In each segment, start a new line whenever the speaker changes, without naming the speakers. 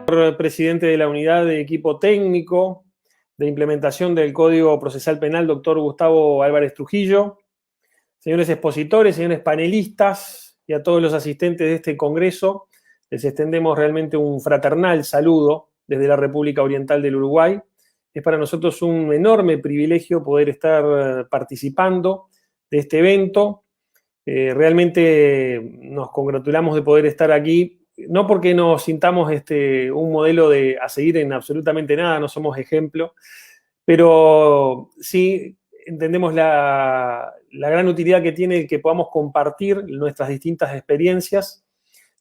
Presidente de la Unidad de Equipo Técnico de Implementación del Código Procesal Penal, doctor Gustavo Álvarez Trujillo, señores expositores, señores panelistas y a todos los asistentes de este congreso, les extendemos realmente un fraternal saludo desde la República Oriental del Uruguay. Es para nosotros un enorme privilegio poder estar participando de este evento. Realmente nos congratulamos de poder estar aquí, no porque nos sintamos un modelo a seguir en absolutamente nada, no somos ejemplo, pero sí entendemos la gran utilidad que tiene que podamos compartir nuestras distintas experiencias,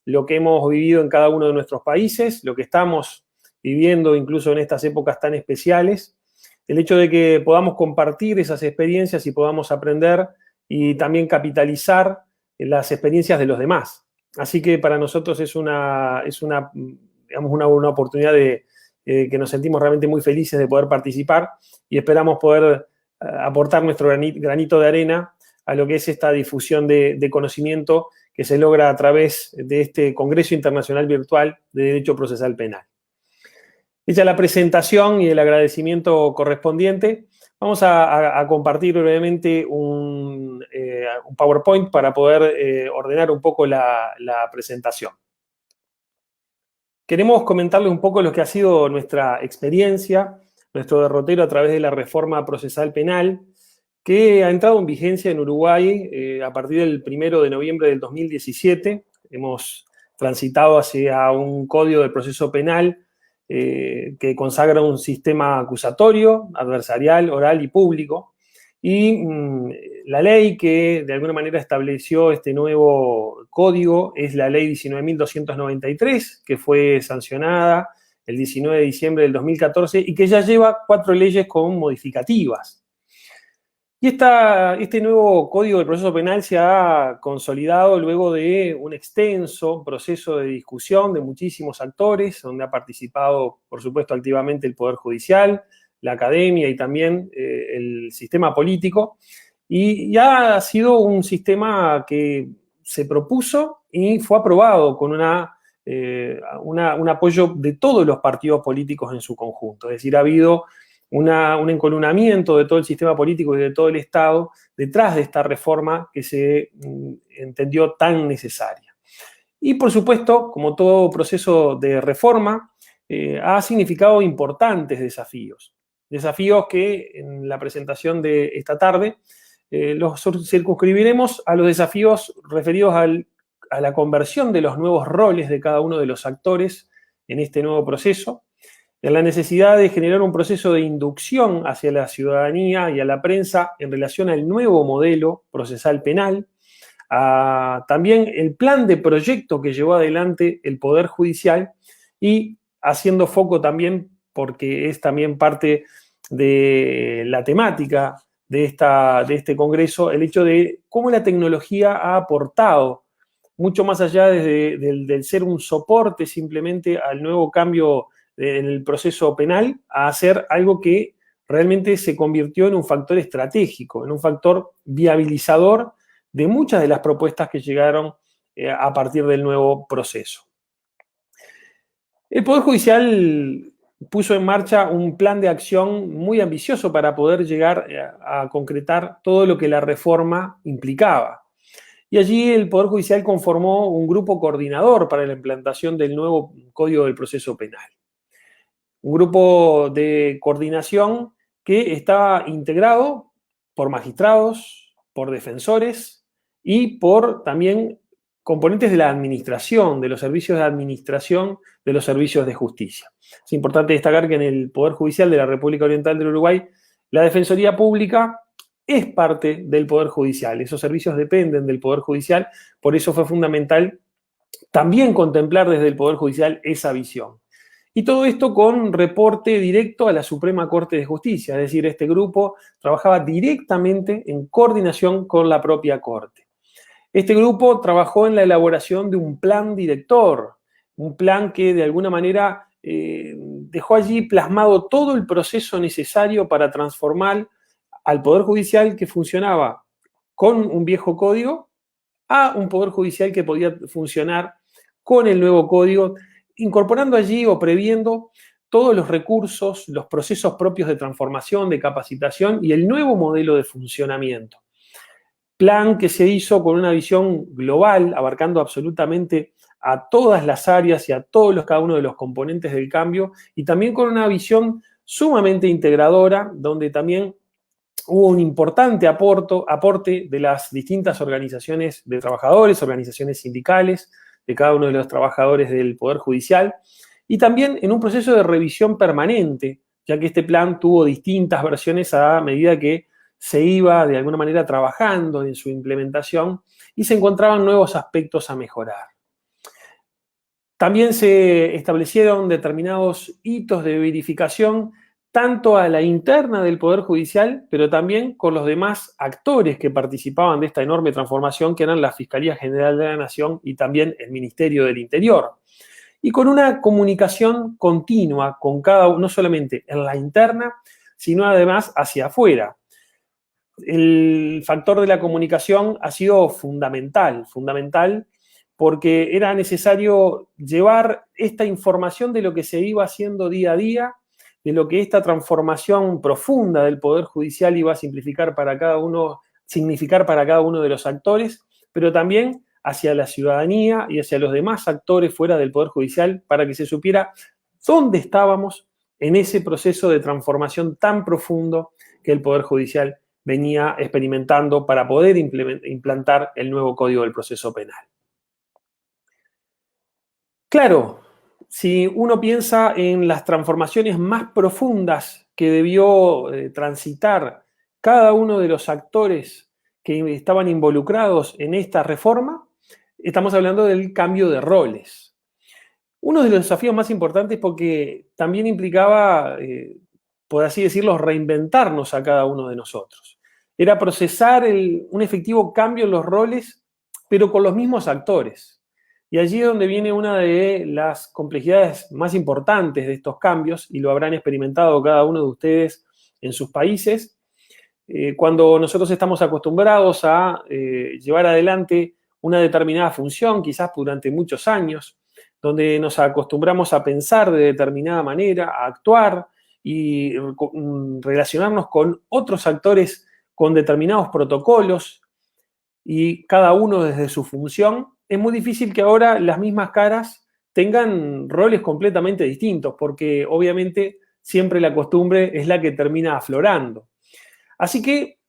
lo que hemos vivido en cada uno de nuestros países, lo que estamos viviendo incluso en estas épocas tan especiales, el hecho de que podamos compartir esas experiencias y podamos aprender y también capitalizar las experiencias de los demás. Así que para nosotros es una oportunidad que nos sentimos realmente muy felices de poder participar y esperamos poder aportar nuestro granito de arena a lo que es esta difusión de conocimiento que se logra a través de este Congreso Internacional Virtual de Derecho Procesal Penal. Hecha la presentación y el agradecimiento correspondiente, vamos a compartir brevemente un PowerPoint para poder ordenar un poco la presentación. Queremos comentarles un poco lo que ha sido nuestra experiencia, nuestro derrotero a través de la reforma procesal penal, que ha entrado en vigencia en Uruguay a partir del 1 de noviembre del 2017. Hemos transitado hacia un código de proceso penal que consagra un sistema acusatorio, adversarial, oral y público. Y la ley que de alguna manera estableció este nuevo código es la ley 19.293, que fue sancionada el 19 de diciembre del 2014 y que ya lleva 4 leyes con modificativas. Y este nuevo Código de Proceso Penal se ha consolidado luego de un extenso proceso de discusión de muchísimos actores, donde ha participado, por supuesto, activamente el Poder Judicial, la academia y también el sistema político. Y ha sido un sistema que se propuso y fue aprobado con un apoyo de todos los partidos políticos en su conjunto. Es decir, ha habido un encolumnamiento de todo el sistema político y de todo el Estado detrás de esta reforma que se entendió tan necesaria. Y por supuesto, como todo proceso de reforma, ha significado importantes desafíos. Desafíos que en la presentación de esta tarde los circunscribiremos a los desafíos referidos a la conversión de los nuevos roles de cada uno de los actores en este nuevo proceso, en la necesidad de generar un proceso de inducción hacia la ciudadanía y a la prensa en relación al nuevo modelo procesal penal, también el plan de proyecto que llevó adelante el Poder Judicial y haciendo foco también, porque es también parte de la temática de este congreso, el hecho de cómo la tecnología ha aportado mucho más allá del ser un soporte simplemente al nuevo cambio en el proceso penal, a hacer algo que realmente se convirtió en un factor estratégico, en un factor viabilizador de muchas de las propuestas que llegaron a partir del nuevo proceso. El Poder Judicial puso en marcha un plan de acción muy ambicioso para poder llegar a concretar todo lo que la reforma implicaba. Y allí el Poder Judicial conformó un grupo coordinador para la implantación del nuevo Código del Proceso Penal. Un grupo de coordinación que está integrado por magistrados, por defensores y por también componentes de la administración, de los servicios de administración, de los servicios de justicia. Es importante destacar que en el Poder Judicial de la República Oriental del Uruguay, la Defensoría Pública es parte del Poder Judicial. Esos servicios dependen del Poder Judicial, por eso fue fundamental también contemplar desde el Poder Judicial esa visión. Y todo esto con reporte directo a la Suprema Corte de Justicia, es decir, este grupo trabajaba directamente en coordinación con la propia Corte. Este grupo trabajó en la elaboración de un plan director, un plan que de alguna manera dejó allí plasmado todo el proceso necesario para transformar al Poder Judicial que funcionaba con un viejo código a un Poder Judicial que podía funcionar con el nuevo código incorporando allí o previendo todos los recursos, los procesos propios de transformación, de capacitación y el nuevo modelo de funcionamiento. Plan que se hizo con una visión global, abarcando absolutamente a todas las áreas y a cada uno de los componentes del cambio, y también con una visión sumamente integradora, donde también hubo un importante aporte de las distintas organizaciones de trabajadores, organizaciones sindicales, de cada uno de los trabajadores del Poder Judicial, y también en un proceso de revisión permanente, ya que este plan tuvo distintas versiones a medida que se iba de alguna manera trabajando en su implementación y se encontraban nuevos aspectos a mejorar. También se establecieron determinados hitos de verificación tanto a la interna del Poder Judicial, pero también con los demás actores que participaban de esta enorme transformación, que eran la Fiscalía General de la Nación y también el Ministerio del Interior. Y con una comunicación continua con cada uno, no solamente en la interna, sino además hacia afuera. El factor de la comunicación ha sido fundamental porque era necesario llevar esta información de lo que se iba haciendo día a día, de lo que esta transformación profunda del Poder Judicial iba a significar para cada uno de los actores, pero también hacia la ciudadanía y hacia los demás actores fuera del Poder Judicial, para que se supiera dónde estábamos en ese proceso de transformación tan profundo que el Poder Judicial venía experimentando para poder implantar el nuevo Código del Proceso Penal. Claro, si uno piensa en las transformaciones más profundas que debió transitar cada uno de los actores que estaban involucrados en esta reforma, estamos hablando del cambio de roles. Uno de los desafíos más importantes porque también implicaba, por así decirlo, reinventarnos a cada uno de nosotros. Era procesar un efectivo cambio en los roles, pero con los mismos actores. Y allí es donde viene una de las complejidades más importantes de estos cambios, y lo habrán experimentado cada uno de ustedes en sus países. Cuando nosotros estamos acostumbrados a llevar adelante una determinada función, quizás durante muchos años, donde nos acostumbramos a pensar de determinada manera, a actuar y relacionarnos con otros actores con determinados protocolos, y cada uno desde su función, es muy difícil que ahora las mismas caras tengan roles completamente distintos, porque obviamente siempre la costumbre es la que termina aflorando. Así que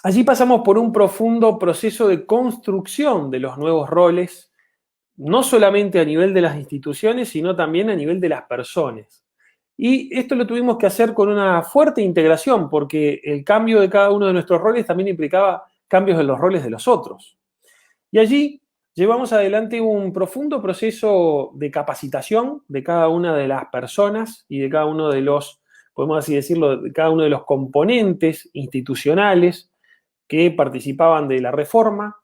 allí pasamos por un profundo proceso de construcción de los nuevos roles, no solamente a nivel de las instituciones, sino también a nivel de las personas. Y esto lo tuvimos que hacer con una fuerte integración, porque el cambio de cada uno de nuestros roles también implicaba cambios en los roles de los otros. Y allí llevamos adelante un profundo proceso de capacitación de cada una de las personas y de cada uno de los, podemos así decirlo, de cada uno de los componentes institucionales que participaban de la reforma.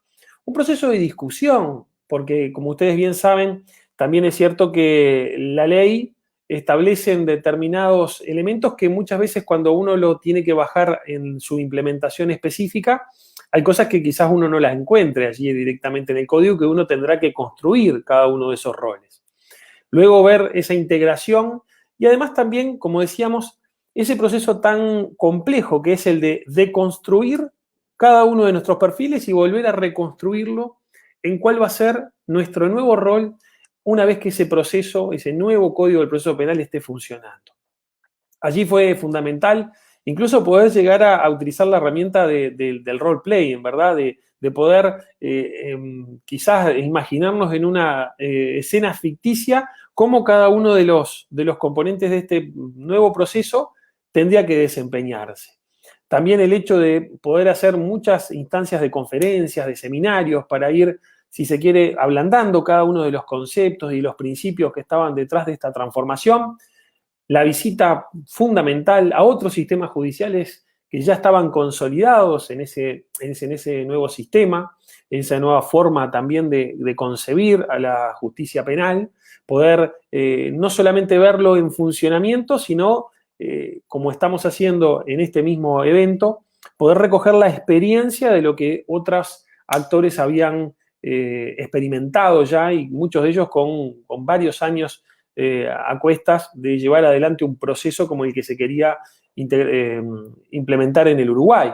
Un proceso de discusión, porque como ustedes bien saben, también es cierto que la ley establece determinados elementos que muchas veces cuando uno lo tiene que bajar en su implementación específica, hay cosas que quizás uno no las encuentre allí directamente en el código, que uno tendrá que construir cada uno de esos roles. Luego ver esa integración y además también, como decíamos, ese proceso tan complejo que es el de deconstruir cada uno de nuestros perfiles y volver a reconstruirlo en cuál va a ser nuestro nuevo rol una vez que ese proceso, ese nuevo Código del Proceso Penal esté funcionando. Allí fue fundamental incluso poder llegar a utilizar la herramienta del role-playing, ¿verdad? De poder quizás imaginarnos en una escena ficticia cómo cada uno de los componentes de este nuevo proceso tendría que desempeñarse. También el hecho de poder hacer muchas instancias de conferencias, de seminarios, para ir, si se quiere, ablandando cada uno de los conceptos y los principios que estaban detrás de esta transformación. La visita fundamental a otros sistemas judiciales que ya estaban consolidados en ese nuevo sistema, en esa nueva forma también de concebir a la justicia penal, poder no solamente verlo en funcionamiento, sino, como estamos haciendo en este mismo evento, poder recoger la experiencia de lo que otros actores habían experimentados ya, y muchos de ellos con varios años a cuestas de llevar adelante un proceso como el que se quería implementar en el Uruguay.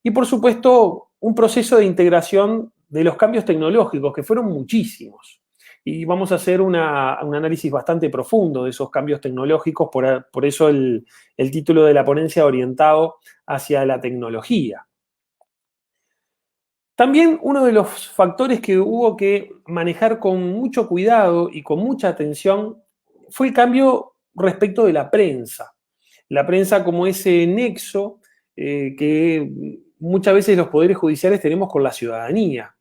Y por supuesto, un proceso de integración de los cambios tecnológicos, que fueron muchísimos. Y vamos a hacer un análisis bastante profundo de esos cambios tecnológicos, por eso el título de la ponencia orientado hacia la tecnología. También uno de los factores que hubo que manejar con mucho cuidado y con mucha atención fue el cambio respecto de la prensa. La prensa como ese nexo que muchas veces los poderes judiciales tenemos con la ciudadanía.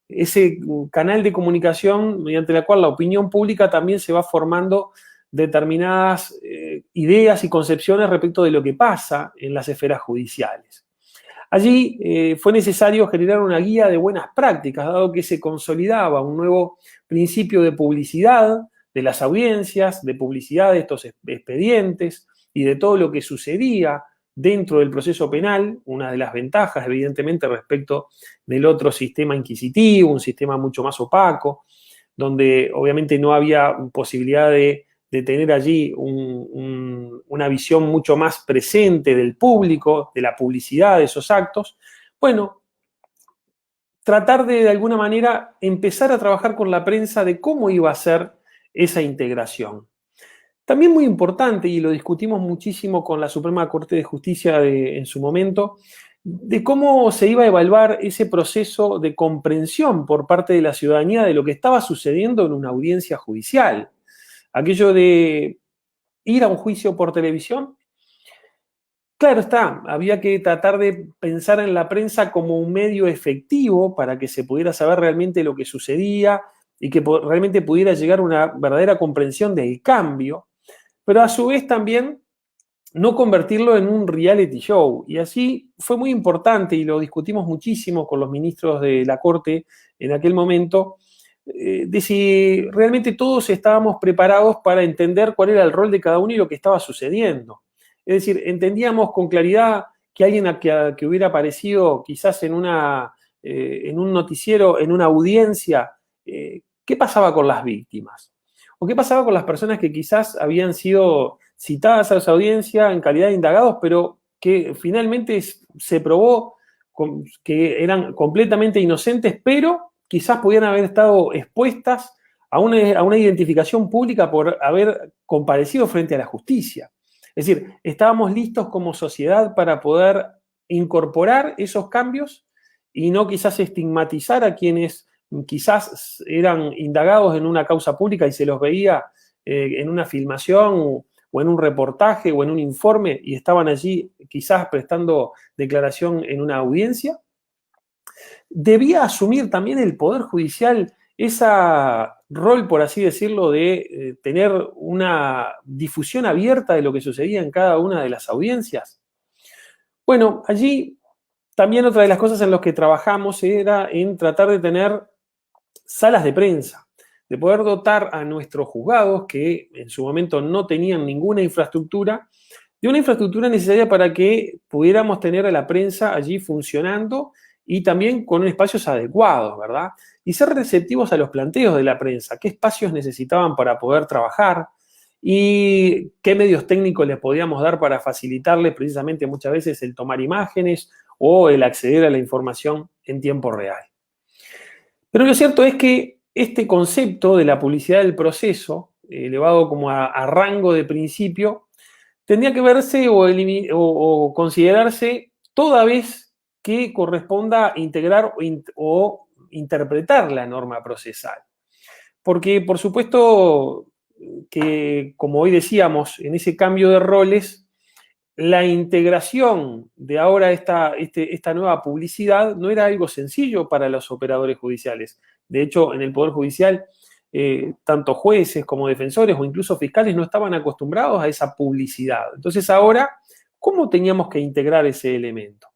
Ese canal de comunicación mediante la cual la opinión pública también se va formando determinadas ideas y concepciones respecto de lo que pasa en las esferas judiciales. Allí fue necesario generar una guía de buenas prácticas, dado que se consolidaba un nuevo principio de publicidad de las audiencias, de publicidad de estos expedientes y de todo lo que sucedía dentro del proceso penal, una de las ventajas, evidentemente, respecto del otro sistema inquisitivo, un sistema mucho más opaco, donde obviamente no había posibilidad de tener allí una visión mucho más presente del público, de la publicidad de esos actos. Bueno, tratar de alguna manera empezar a trabajar con la prensa de cómo iba a ser esa integración. También muy importante, y lo discutimos muchísimo con la Suprema Corte de Justicia en su momento, de cómo se iba a evaluar ese proceso de comprensión por parte de la ciudadanía de lo que estaba sucediendo en una audiencia judicial. Aquello de ir a un juicio por televisión, claro está, había que tratar de pensar en la prensa como un medio efectivo para que se pudiera saber realmente lo que sucedía y que realmente pudiera llegar a una verdadera comprensión del cambio, pero a su vez también no convertirlo en un reality show. Y así fue muy importante, y lo discutimos muchísimo con los ministros de la Corte en aquel momento, de si realmente todos estábamos preparados para entender cuál era el rol de cada uno y lo que estaba sucediendo. Es decir, entendíamos con claridad que alguien que hubiera aparecido quizás en un noticiero, en una audiencia, ¿qué pasaba con las víctimas? ¿O qué pasaba con las personas que quizás habían sido citadas a esa audiencia en calidad de indagados, pero que finalmente se probó que eran completamente inocentes, pero quizás pudieran haber estado expuestas a una identificación pública por haber comparecido frente a la justicia? Es decir, estábamos listos como sociedad para poder incorporar esos cambios y no quizás estigmatizar a quienes quizás eran indagados en una causa pública y se los veía en una filmación o en un reportaje o en un informe y estaban allí quizás prestando declaración en una audiencia. Debía asumir también el Poder Judicial ese rol, por así decirlo, de tener una difusión abierta de lo que sucedía en cada una de las audiencias. Bueno, allí también otra de las cosas en las que trabajamos era en tratar de tener salas de prensa, de poder dotar a nuestros juzgados, que en su momento no tenían ninguna infraestructura, de una infraestructura necesaria para que pudiéramos tener a la prensa allí funcionando y también con espacios adecuados, ¿verdad? Y ser receptivos a los planteos de la prensa, qué espacios necesitaban para poder trabajar y qué medios técnicos les podíamos dar para facilitarles precisamente muchas veces el tomar imágenes o el acceder a la información en tiempo real. Pero lo cierto es que este concepto de la publicidad del proceso, elevado como a rango de principio, tendría que verse o considerarse toda vez que corresponda integrar o interpretar la norma procesal. Porque, por supuesto, que, como hoy decíamos, en ese cambio de roles, la integración de ahora esta nueva publicidad no era algo sencillo para los operadores judiciales. De hecho, en el Poder Judicial, tanto jueces como defensores o incluso fiscales no estaban acostumbrados a esa publicidad. Entonces ahora, ¿cómo teníamos que integrar ese elemento?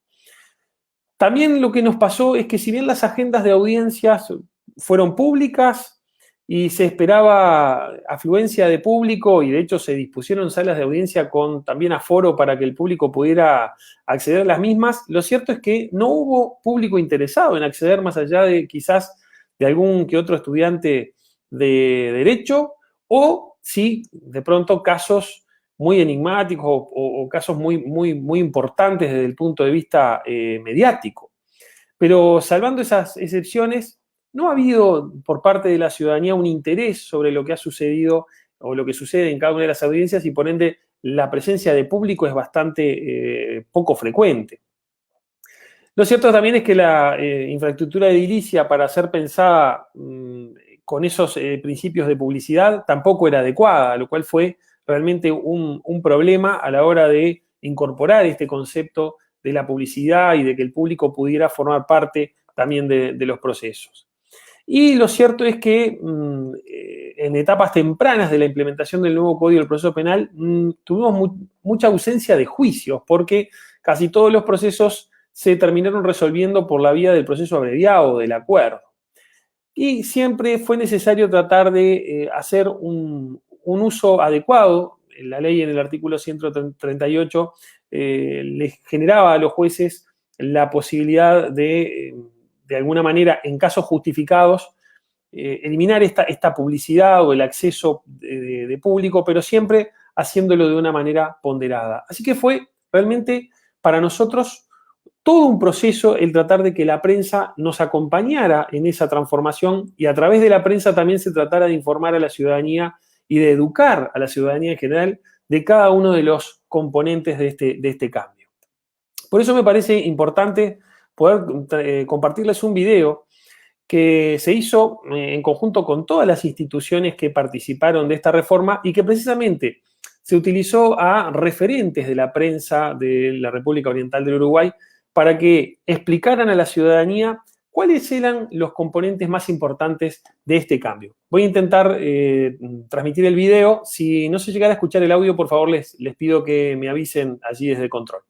También lo que nos pasó es que si bien las agendas de audiencias fueron públicas y se esperaba afluencia de público y de hecho se dispusieron salas de audiencia con también aforo para que el público pudiera acceder a las mismas, lo cierto es que no hubo público interesado en acceder más allá de quizás de algún que otro estudiante de Derecho, o si de pronto casos muy enigmáticos o casos muy importantes desde el punto de vista mediático. Pero salvando esas excepciones, no ha habido por parte de la ciudadanía un interés sobre lo que ha sucedido o lo que sucede en cada una de las audiencias y por ende la presencia de público es bastante poco frecuente. Lo cierto también es que la infraestructura edilicia para ser pensada con esos principios de publicidad tampoco era adecuada, lo cual fue realmente un problema a la hora de incorporar este concepto de la publicidad y de que el público pudiera formar parte también de los procesos. Y lo cierto es que en etapas tempranas de la implementación del nuevo Código del Proceso Penal tuvimos mucha ausencia de juicios porque casi todos los procesos se terminaron resolviendo por la vía del proceso abreviado, del acuerdo. Y siempre fue necesario tratar de hacer un uso adecuado. La ley en el artículo 138 les generaba a los jueces la posibilidad de alguna manera, en casos justificados, eliminar esta publicidad o el acceso de público, pero siempre haciéndolo de una manera ponderada. Así que fue realmente para nosotros todo un proceso el tratar de que la prensa nos acompañara en esa transformación y a través de la prensa también se tratara de informar a la ciudadanía y de educar a la ciudadanía en general de cada uno de los componentes de este cambio. Por eso me parece importante poder compartirles un video que se hizo en conjunto con todas las instituciones que participaron de esta reforma y que precisamente se utilizó a referentes de la prensa de la República Oriental del Uruguay para que explicaran a la ciudadanía cuáles eran los componentes más importantes de este cambio. Voy a intentar transmitir el video. Si no se llegara a escuchar el audio, por favor, les pido que me avisen allí desde el control.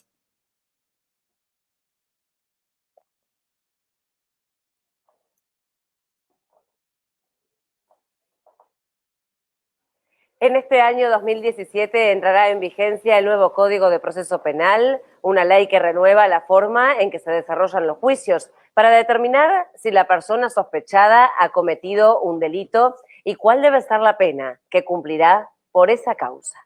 En este año 2017 entrará en vigencia el nuevo Código de Proceso Penal, una ley que renueva la forma en que se desarrollan los juicios para determinar si la persona sospechada ha cometido un delito y cuál debe ser la pena que cumplirá por esa causa.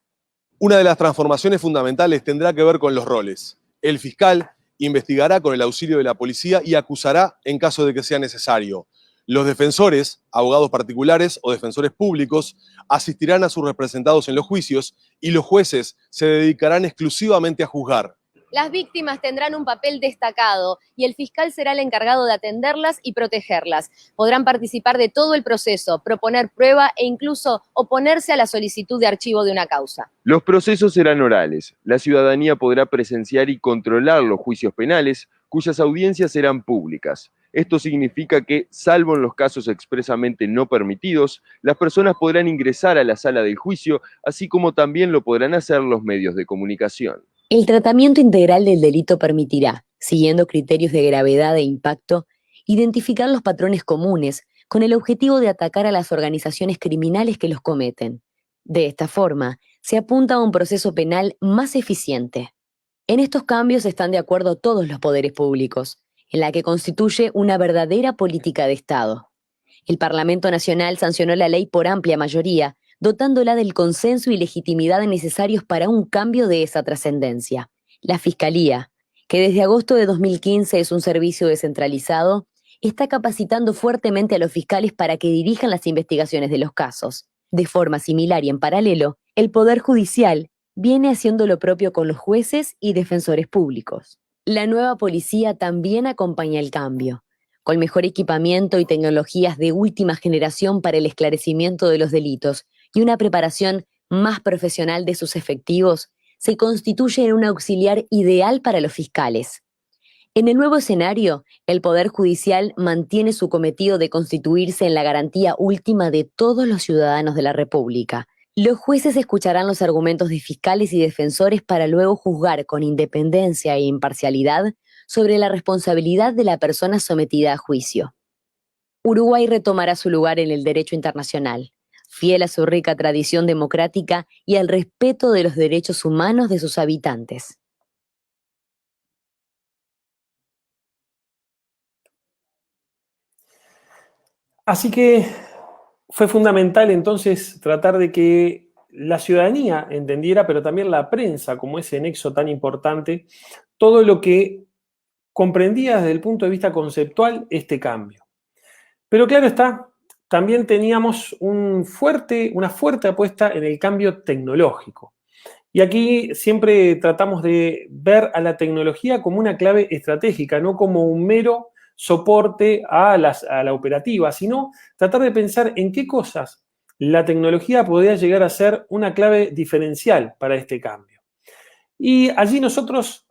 Una de las transformaciones fundamentales tendrá que ver con los roles. El fiscal investigará con el auxilio de la policía y acusará en caso de que sea necesario. Los defensores, abogados particulares o defensores públicos, asistirán a sus representados en los juicios y los jueces se dedicarán exclusivamente a juzgar.
Las víctimas tendrán un papel destacado y el fiscal será el encargado de atenderlas y protegerlas. Podrán participar de todo el proceso, proponer prueba e incluso oponerse a la solicitud de archivo de una causa.
Los procesos serán orales. La ciudadanía podrá presenciar y controlar los juicios penales, cuyas audiencias serán públicas. Esto significa que, salvo en los casos expresamente no permitidos, las personas podrán ingresar a la sala del juicio, así como también lo podrán hacer los medios de comunicación.
El tratamiento integral del delito permitirá, siguiendo criterios de gravedad e impacto, identificar los patrones comunes con el objetivo de atacar a las organizaciones criminales que los cometen. De esta forma, se apunta a un proceso penal más eficiente. En estos cambios están de acuerdo todos los poderes públicos, en la que constituye una verdadera política de Estado. El Parlamento Nacional sancionó la ley por amplia mayoría, dotándola del consenso y legitimidad necesarios para un cambio de esa trascendencia. La Fiscalía, que desde agosto de 2015 es un servicio descentralizado, está capacitando fuertemente a los fiscales para que dirijan las investigaciones de los casos. De forma similar y en paralelo, el Poder Judicial viene haciendo lo propio con los jueces y defensores públicos. La nueva policía también acompaña el cambio, con mejor equipamiento y tecnologías de última generación para el esclarecimiento de los delitos y una preparación más profesional de sus efectivos, se constituye en un auxiliar ideal para los fiscales. En el nuevo escenario, el Poder Judicial mantiene su cometido de constituirse en la garantía última de todos los ciudadanos de la República. Los jueces escucharán los argumentos de fiscales y defensores para luego juzgar con independencia e imparcialidad sobre la responsabilidad de la persona sometida a juicio. Uruguay retomará su lugar en el derecho internacional, fiel a su rica tradición democrática y al respeto de los derechos humanos de sus habitantes.
Así que fue fundamental entonces tratar de que la ciudadanía entendiera, pero también la prensa, como ese nexo tan importante, todo lo que comprendía desde el punto de vista conceptual este cambio. Pero claro está, también teníamos una fuerte apuesta en el cambio tecnológico. Y aquí siempre tratamos de ver a la tecnología como una clave estratégica, no como un mero soporte a la operativa, sino tratar de pensar en qué cosas la tecnología podría llegar a ser una clave diferencial para este cambio. Y allí nosotros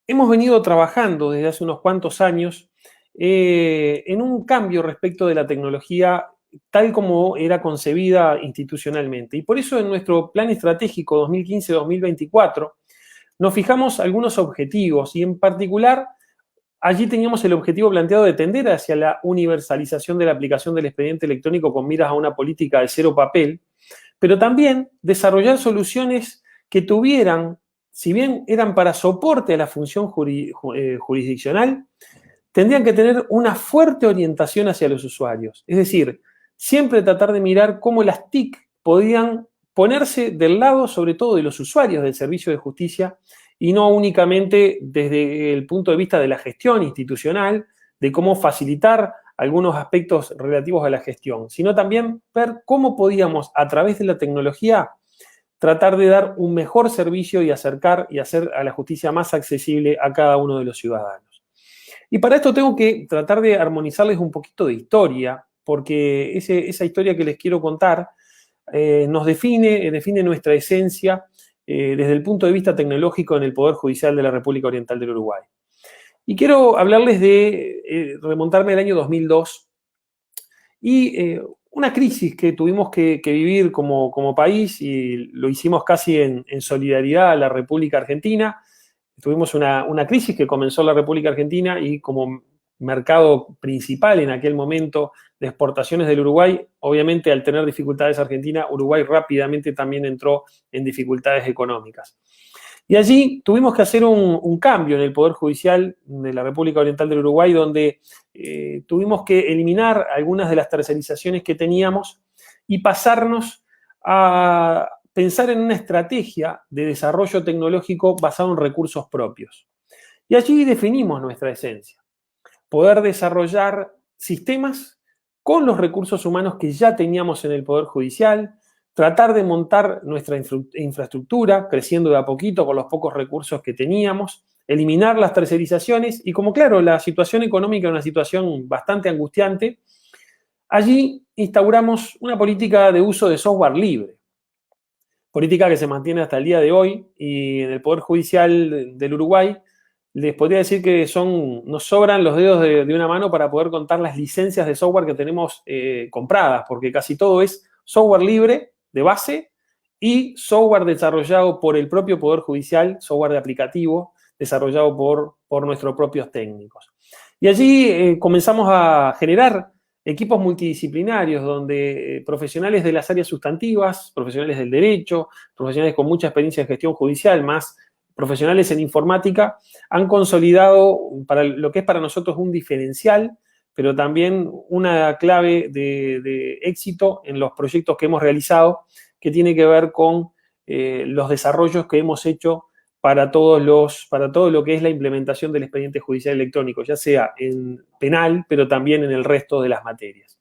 hemos venido trabajando desde hace unos cuantos años en un cambio respecto de la tecnología tal como era concebida institucionalmente. Y por eso en nuestro plan estratégico 2015-2024 nos fijamos algunos objetivos y en particular allí teníamos el objetivo planteado de tender hacia la universalización de la aplicación del expediente electrónico con miras a una política de cero papel, pero también desarrollar soluciones que tuvieran, si bien eran para soporte a la función jurisdiccional, tendrían que tener una fuerte orientación hacia los usuarios. Es decir, siempre tratar de mirar cómo las TIC podían ponerse del lado, sobre todo, de los usuarios del servicio de justicia y no únicamente desde el punto de vista de la gestión institucional, de cómo facilitar algunos aspectos relativos a la gestión, sino también ver cómo podíamos, a través de la tecnología, tratar de dar un mejor servicio y acercar y hacer a la justicia más accesible a cada uno de los ciudadanos. Y para esto tengo que tratar de armonizarles un poquito de historia, porque esa historia que les quiero contar nos define nuestra esencia desde el punto de vista tecnológico en el Poder Judicial de la República Oriental del Uruguay. Y quiero hablarles de remontarme al año 2002 y una crisis que tuvimos que vivir como país, y lo hicimos casi en solidaridad a la República Argentina. Tuvimos una crisis que comenzó en la República Argentina y como mercado principal en aquel momento de exportaciones del Uruguay, obviamente al tener dificultades Argentina, Uruguay rápidamente también entró en dificultades económicas. Y allí tuvimos que hacer un cambio en el Poder Judicial de la República Oriental del Uruguay, donde tuvimos que eliminar algunas de las tercerizaciones que teníamos y pasarnos a pensar en una estrategia de desarrollo tecnológico basado en recursos propios. Y allí definimos nuestra esencia. Poder desarrollar sistemas con los recursos humanos que ya teníamos en el Poder Judicial, tratar de montar nuestra infraestructura, creciendo de a poquito con los pocos recursos que teníamos, eliminar las tercerizaciones y como claro, la situación económica era una situación bastante angustiante, allí instauramos una política de uso de software libre. Política que se mantiene hasta el día de hoy y en el Poder Judicial del Uruguay les podría decir que nos sobran los dedos de una mano para poder contar las licencias de software que tenemos compradas, porque casi todo es software libre de base y software desarrollado por el propio Poder Judicial, software de aplicativo desarrollado por nuestros propios técnicos. Y allí comenzamos a generar equipos multidisciplinarios donde profesionales de las áreas sustantivas, profesionales del derecho, profesionales con mucha experiencia en gestión judicial, más profesionales en informática, han consolidado para lo que es para nosotros un diferencial, pero también una clave de éxito en los proyectos que hemos realizado, que tiene que ver con los desarrollos que hemos hecho para todo lo que es la implementación del expediente judicial electrónico, ya sea en penal, pero también en el resto de las materias.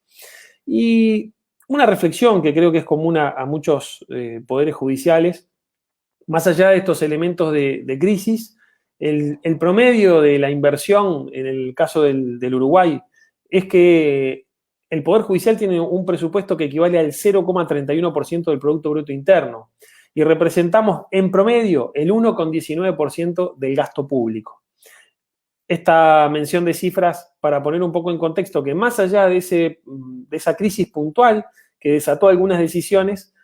Y una reflexión que creo que es común a muchos poderes judiciales, más allá de estos elementos de crisis, el promedio de la inversión en el caso del Uruguay es que el Poder Judicial tiene un presupuesto que equivale al 0,31% del Producto Bruto Interno y representamos en promedio el 1,19% del gasto público. Esta mención de cifras para poner un poco en contexto que más allá de esa crisis puntual que desató algunas decisiones,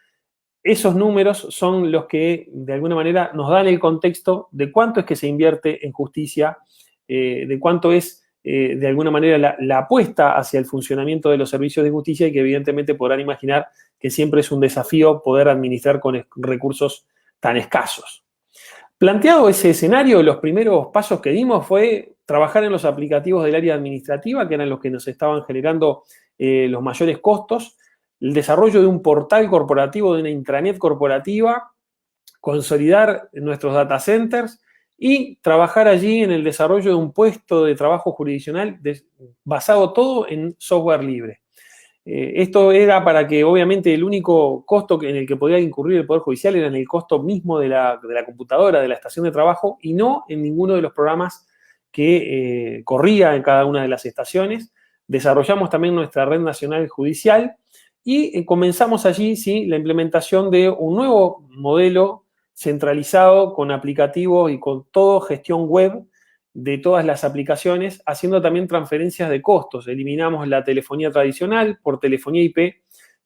esos números son los que de alguna manera nos dan el contexto de cuánto es que se invierte en justicia, de cuánto es de alguna manera la apuesta hacia el funcionamiento de los servicios de justicia y que evidentemente podrán imaginar que siempre es un desafío poder administrar con recursos tan escasos. Planteado ese escenario, los primeros pasos que dimos fue trabajar en los aplicativos del área administrativa, que eran los que nos estaban generando los mayores costos, el desarrollo de un portal corporativo, de una intranet corporativa, consolidar nuestros data centers y trabajar allí en el desarrollo de un puesto de trabajo jurisdiccional basado todo en software libre. Esto era para que, obviamente, el único costo en el que podía incurrir el Poder Judicial era en el costo mismo de la computadora, de la estación de trabajo, y no en ninguno de los programas que corría en cada una de las estaciones. Desarrollamos también nuestra red nacional judicial y comenzamos allí, sí, la implementación de un nuevo modelo centralizado con aplicativos y con todo gestión web de todas las aplicaciones, haciendo también transferencias de costos. Eliminamos la telefonía tradicional por telefonía IP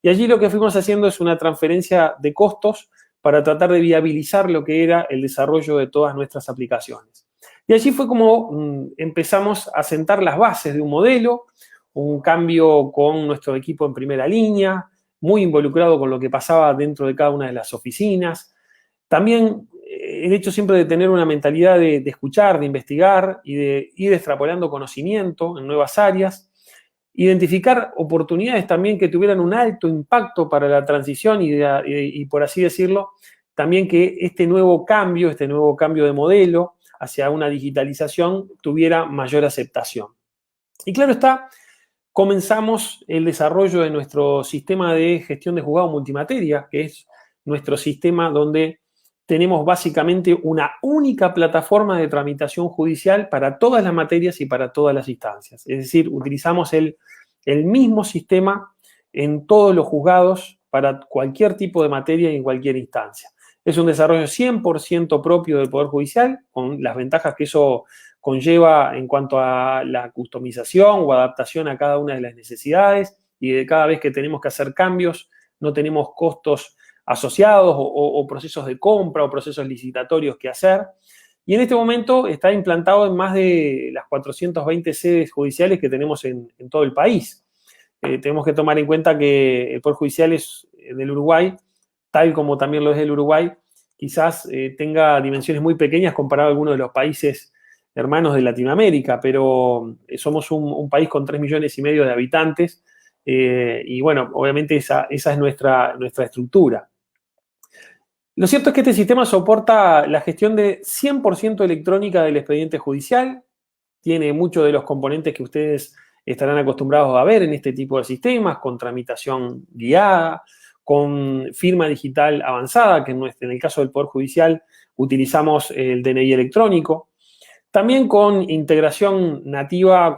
y allí lo que fuimos haciendo es una transferencia de costos para tratar de viabilizar lo que era el desarrollo de todas nuestras aplicaciones. Y allí fue como empezamos a sentar las bases de un modelo, un cambio con nuestro equipo en primera línea, muy involucrado con lo que pasaba dentro de cada una de las oficinas. También el hecho siempre de tener una mentalidad de escuchar, de investigar y de ir extrapolando conocimiento en nuevas áreas. Identificar oportunidades también que tuvieran un alto impacto para la transición y por así decirlo, también que este nuevo cambio de modelo hacia una digitalización tuviera mayor aceptación. Y claro está, comenzamos el desarrollo de nuestro sistema de gestión de juzgado multimateria, que es nuestro sistema donde tenemos básicamente una única plataforma de tramitación judicial para todas las materias y para todas las instancias. Es decir, utilizamos el mismo sistema en todos los juzgados para cualquier tipo de materia y en cualquier instancia. Es un desarrollo 100% propio del Poder Judicial, con las ventajas que eso conlleva en cuanto a la customización o adaptación a cada una de las necesidades, y de cada vez que tenemos que hacer cambios no tenemos costos asociados o procesos de compra o procesos licitatorios que hacer. Y en este momento está implantado en más de las 420 sedes judiciales que tenemos en todo el país. Tenemos que tomar en cuenta que el Poder Judicial es del Uruguay, tal como también lo es del Uruguay, quizás tenga dimensiones muy pequeñas comparado a algunos de los países hermanos de Latinoamérica, pero somos un país con 3,5 millones de habitantes, y bueno, obviamente esa es nuestra estructura. Lo cierto es que este sistema soporta la gestión de 100% electrónica del expediente judicial, tiene muchos de los componentes que ustedes estarán acostumbrados a ver en este tipo de sistemas, con tramitación guiada, con firma digital avanzada, que en el caso del Poder Judicial utilizamos el DNI electrónico. También con integración nativa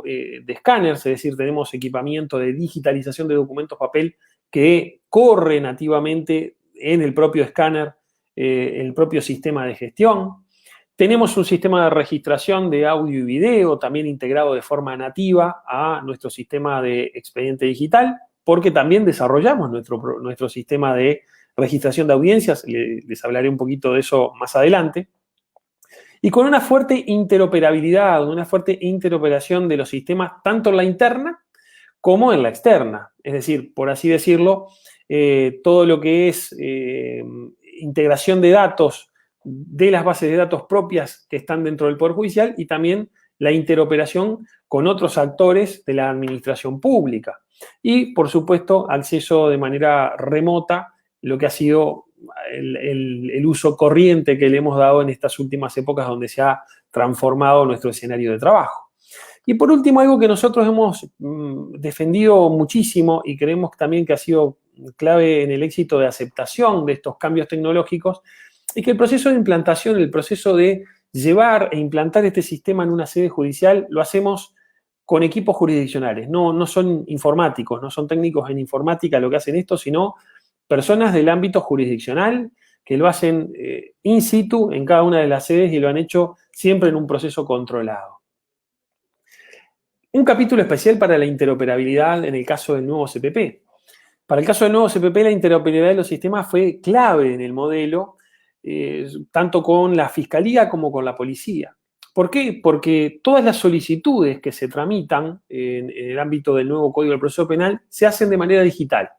de escáneres, es decir, tenemos equipamiento de digitalización de documentos papel que corre nativamente en el propio escáner, el propio sistema de gestión. Tenemos un sistema de registración de audio y video también integrado de forma nativa a nuestro sistema de expediente digital, porque también desarrollamos nuestro sistema de registración de audiencias, les hablaré un poquito de eso más adelante, y con una fuerte interoperabilidad, una fuerte interoperación de los sistemas, tanto en la interna como en la externa. Es decir, por así decirlo, todo lo que es integración de datos de las bases de datos propias que están dentro del Poder Judicial y también la interoperación con otros actores de la administración pública. Y, por supuesto, acceso de manera remota, lo que ha sido el uso corriente que le hemos dado en estas últimas épocas donde se ha transformado nuestro escenario de trabajo. Y por último, algo que nosotros hemos defendido muchísimo y creemos también que ha sido clave en el éxito de aceptación de estos cambios tecnológicos, es que el proceso de implantación, el proceso de llevar e implantar este sistema en una sede judicial, lo hacemos con equipos jurisdiccionales. No son informáticos, no son técnicos en informática lo que hacen esto, sino personas del ámbito jurisdiccional que lo hacen in situ en cada una de las sedes y lo han hecho siempre en un proceso controlado. Un capítulo especial para la interoperabilidad en el caso del nuevo CPP. Para el caso del nuevo CPP, la interoperabilidad de los sistemas fue clave en el modelo, tanto con la Fiscalía como con la Policía. ¿Por qué? Porque todas las solicitudes que se tramitan en el ámbito del nuevo Código del Proceso Penal se hacen de manera digital.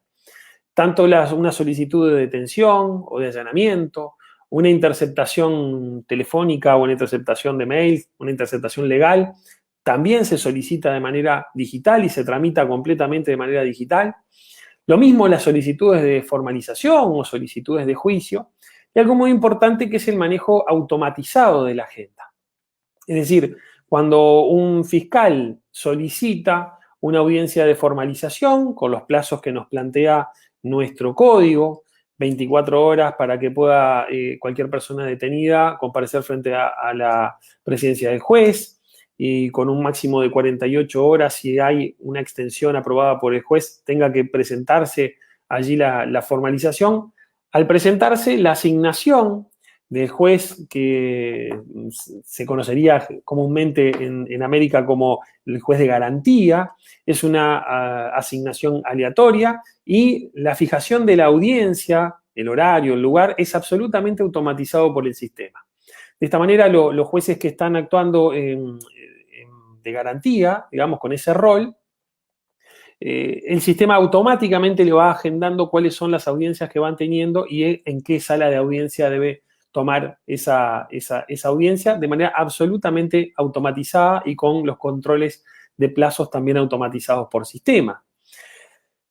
Tanto una solicitud de detención o de allanamiento, una interceptación telefónica o una interceptación de mail, una interceptación legal, también se solicita de manera digital y se tramita completamente de manera digital. Lo mismo las solicitudes de formalización o solicitudes de juicio. Y algo muy importante que es el manejo automatizado de la agenda. Es decir, cuando un fiscal solicita una audiencia de formalización con los plazos que nos plantea nuestro código, 24 horas para que pueda cualquier persona detenida comparecer frente a la presidencia del juez, y con un máximo de 48 horas, si hay una extensión aprobada por el juez, tenga que presentarse allí la formalización. Al presentarse, la asignación del juez, que se conocería comúnmente en América como el juez de garantía, es una asignación aleatoria, y la fijación de la audiencia, el horario, el lugar, es absolutamente automatizado por el sistema. De esta manera, los jueces que están actuando de garantía, digamos, con ese rol, el sistema automáticamente le va agendando cuáles son las audiencias que van teniendo y en qué sala de audiencia debe tomar esa audiencia de manera absolutamente automatizada y con los controles de plazos también automatizados por sistema.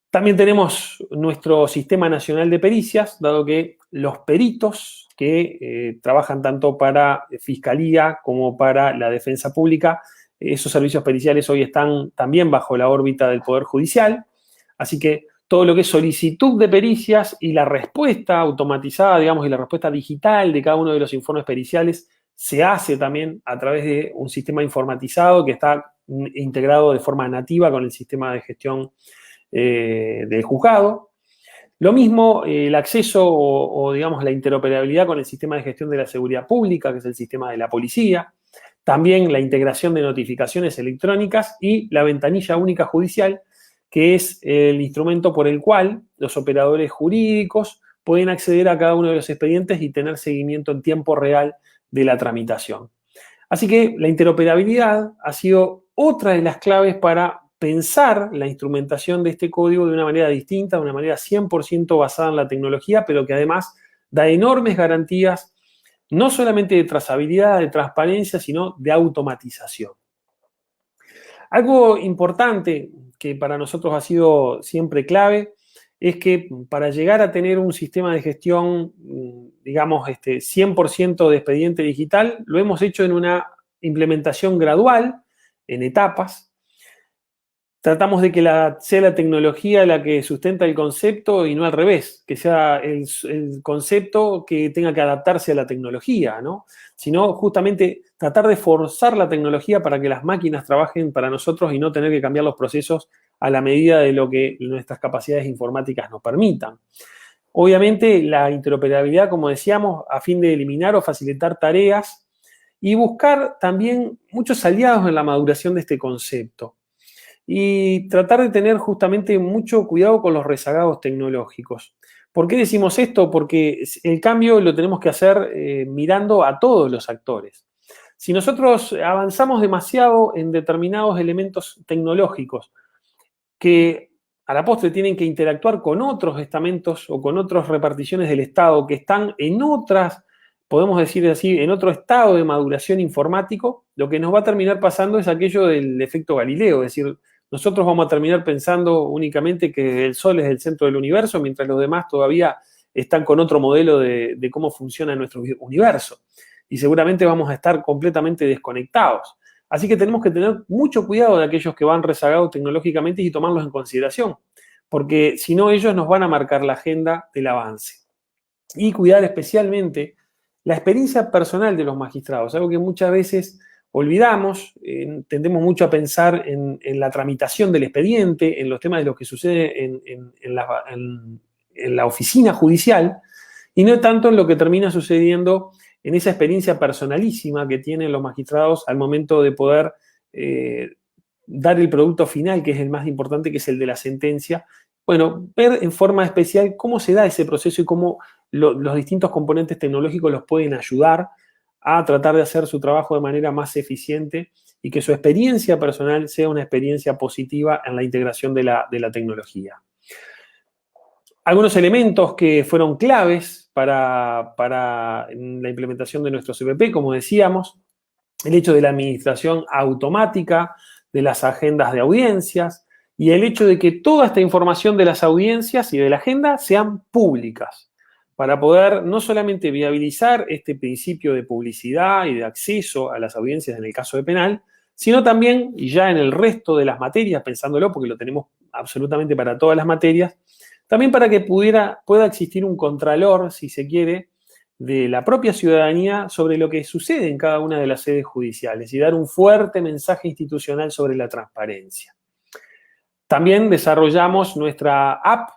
También tenemos nuestro Sistema Nacional de Pericias, dado que los peritos que trabajan tanto para Fiscalía como para la Defensa Pública, esos servicios periciales hoy están también bajo la órbita del Poder Judicial, así que todo lo que es solicitud de pericias y la respuesta automatizada, digamos, y la respuesta digital de cada uno de los informes periciales se hace también a través de un sistema informatizado que está integrado de forma nativa con el sistema de gestión del juzgado. Lo mismo el acceso o, digamos, la interoperabilidad con el sistema de gestión de la seguridad pública, que es el sistema de la policía. También la integración de notificaciones electrónicas y la ventanilla única judicial, que es el instrumento por el cual los operadores jurídicos pueden acceder a cada uno de los expedientes y tener seguimiento en tiempo real de la tramitación. Así que la interoperabilidad ha sido otra de las claves para pensar la instrumentación de este código de una manera distinta, de una manera 100% basada en la tecnología, pero que además da enormes garantías no solamente de trazabilidad, de transparencia, sino de automatización. Algo importante que para nosotros ha sido siempre clave es que para llegar a tener un sistema de gestión, digamos, 100% de expediente digital, lo hemos hecho en una implementación gradual, en etapas. Tratamos de que sea la tecnología la que sustenta el concepto y no al revés, que sea el concepto que tenga que adaptarse a la tecnología, ¿no? Sino justamente tratar de forzar la tecnología para que las máquinas trabajen para nosotros y no tener que cambiar los procesos a la medida de lo que nuestras capacidades informáticas nos permitan. Obviamente, la interoperabilidad, como decíamos, a fin de eliminar o facilitar tareas y buscar también muchos aliados en la maduración de este concepto. Y tratar de tener justamente mucho cuidado con los rezagados tecnológicos. ¿Por qué decimos esto? Porque el cambio lo tenemos que hacer mirando a todos los actores. Si nosotros avanzamos demasiado en determinados elementos tecnológicos que a la postre tienen que interactuar con otros estamentos o con otras reparticiones del Estado que están en otras, podemos decir así, en otro estado de maduración informático, lo que nos va a terminar pasando es aquello del efecto Galileo, es decir, nosotros vamos a terminar pensando únicamente que el Sol es el centro del universo, mientras los demás todavía están con otro modelo de cómo funciona nuestro universo. Y seguramente vamos a estar completamente desconectados. Así que tenemos que tener mucho cuidado de aquellos que van rezagados tecnológicamente y tomarlos en consideración, porque si no, ellos nos van a marcar la agenda del avance. Y cuidar especialmente la experiencia personal de los magistrados, algo que muchas veces olvidamos, tendemos mucho a pensar en la tramitación del expediente, en los temas de lo que sucede en la oficina judicial, y no tanto en lo que termina sucediendo en esa experiencia personalísima que tienen los magistrados al momento de poder dar el producto final, que es el más importante, que es el de la sentencia. Bueno, ver en forma especial cómo se da ese proceso y cómo los distintos componentes tecnológicos los pueden ayudar a tratar de hacer su trabajo de manera más eficiente y que su experiencia personal sea una experiencia positiva en la integración de la tecnología. Algunos elementos que fueron claves para la implementación de nuestro CPP, como decíamos, el hecho de la administración automática de las agendas de audiencias y el hecho de que toda esta información de las audiencias y de la agenda sean públicas, para poder no solamente viabilizar este principio de publicidad y de acceso a las audiencias en el caso de penal, sino también, y ya en el resto de las materias, pensándolo, porque lo tenemos absolutamente para todas las materias, también para que pueda existir un contralor, si se quiere, de la propia ciudadanía sobre lo que sucede en cada una de las sedes judiciales y dar un fuerte mensaje institucional sobre la transparencia. También desarrollamos nuestra app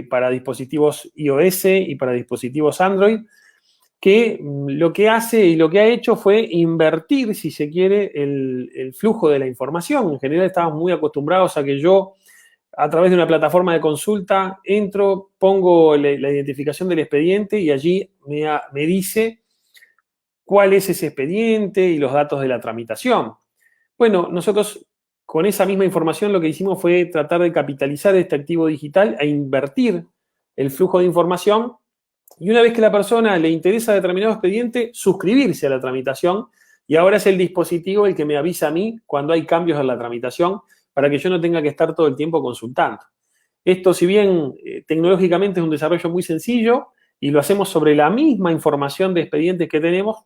para dispositivos iOS y para dispositivos Android, que lo que hace y lo que ha hecho fue invertir, si se quiere, el flujo de la información. En general estamos muy acostumbrados a que yo, a través de una plataforma de consulta, entro, pongo la identificación del expediente y allí me dice cuál es ese expediente y los datos de la tramitación. Bueno, nosotros con esa misma información lo que hicimos fue tratar de capitalizar este activo digital e invertir el flujo de información y una vez que a la persona le interesa determinado expediente, suscribirse a la tramitación y ahora es el dispositivo el que me avisa a mí cuando hay cambios en la tramitación para que yo no tenga que estar todo el tiempo consultando. Esto, si bien tecnológicamente es un desarrollo muy sencillo y lo hacemos sobre la misma información de expedientes que tenemos,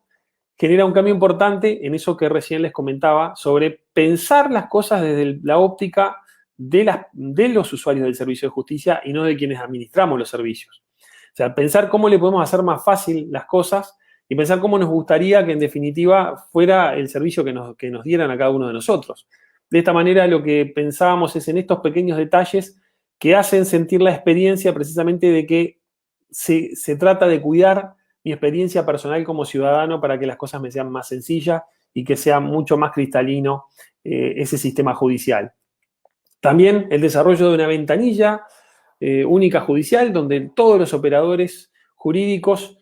genera un cambio importante en eso que recién les comentaba sobre pensar las cosas desde la óptica de los usuarios del servicio de justicia y no de quienes administramos los servicios. O sea, pensar cómo le podemos hacer más fácil las cosas y pensar cómo nos gustaría que en definitiva fuera el servicio que nos dieran a cada uno de nosotros. De esta manera lo que pensábamos es en estos pequeños detalles que hacen sentir la experiencia precisamente de que se trata de cuidar mi experiencia personal como ciudadano para que las cosas me sean más sencillas y que sea mucho más cristalino ese sistema judicial. También el desarrollo de una ventanilla única judicial donde todos los operadores jurídicos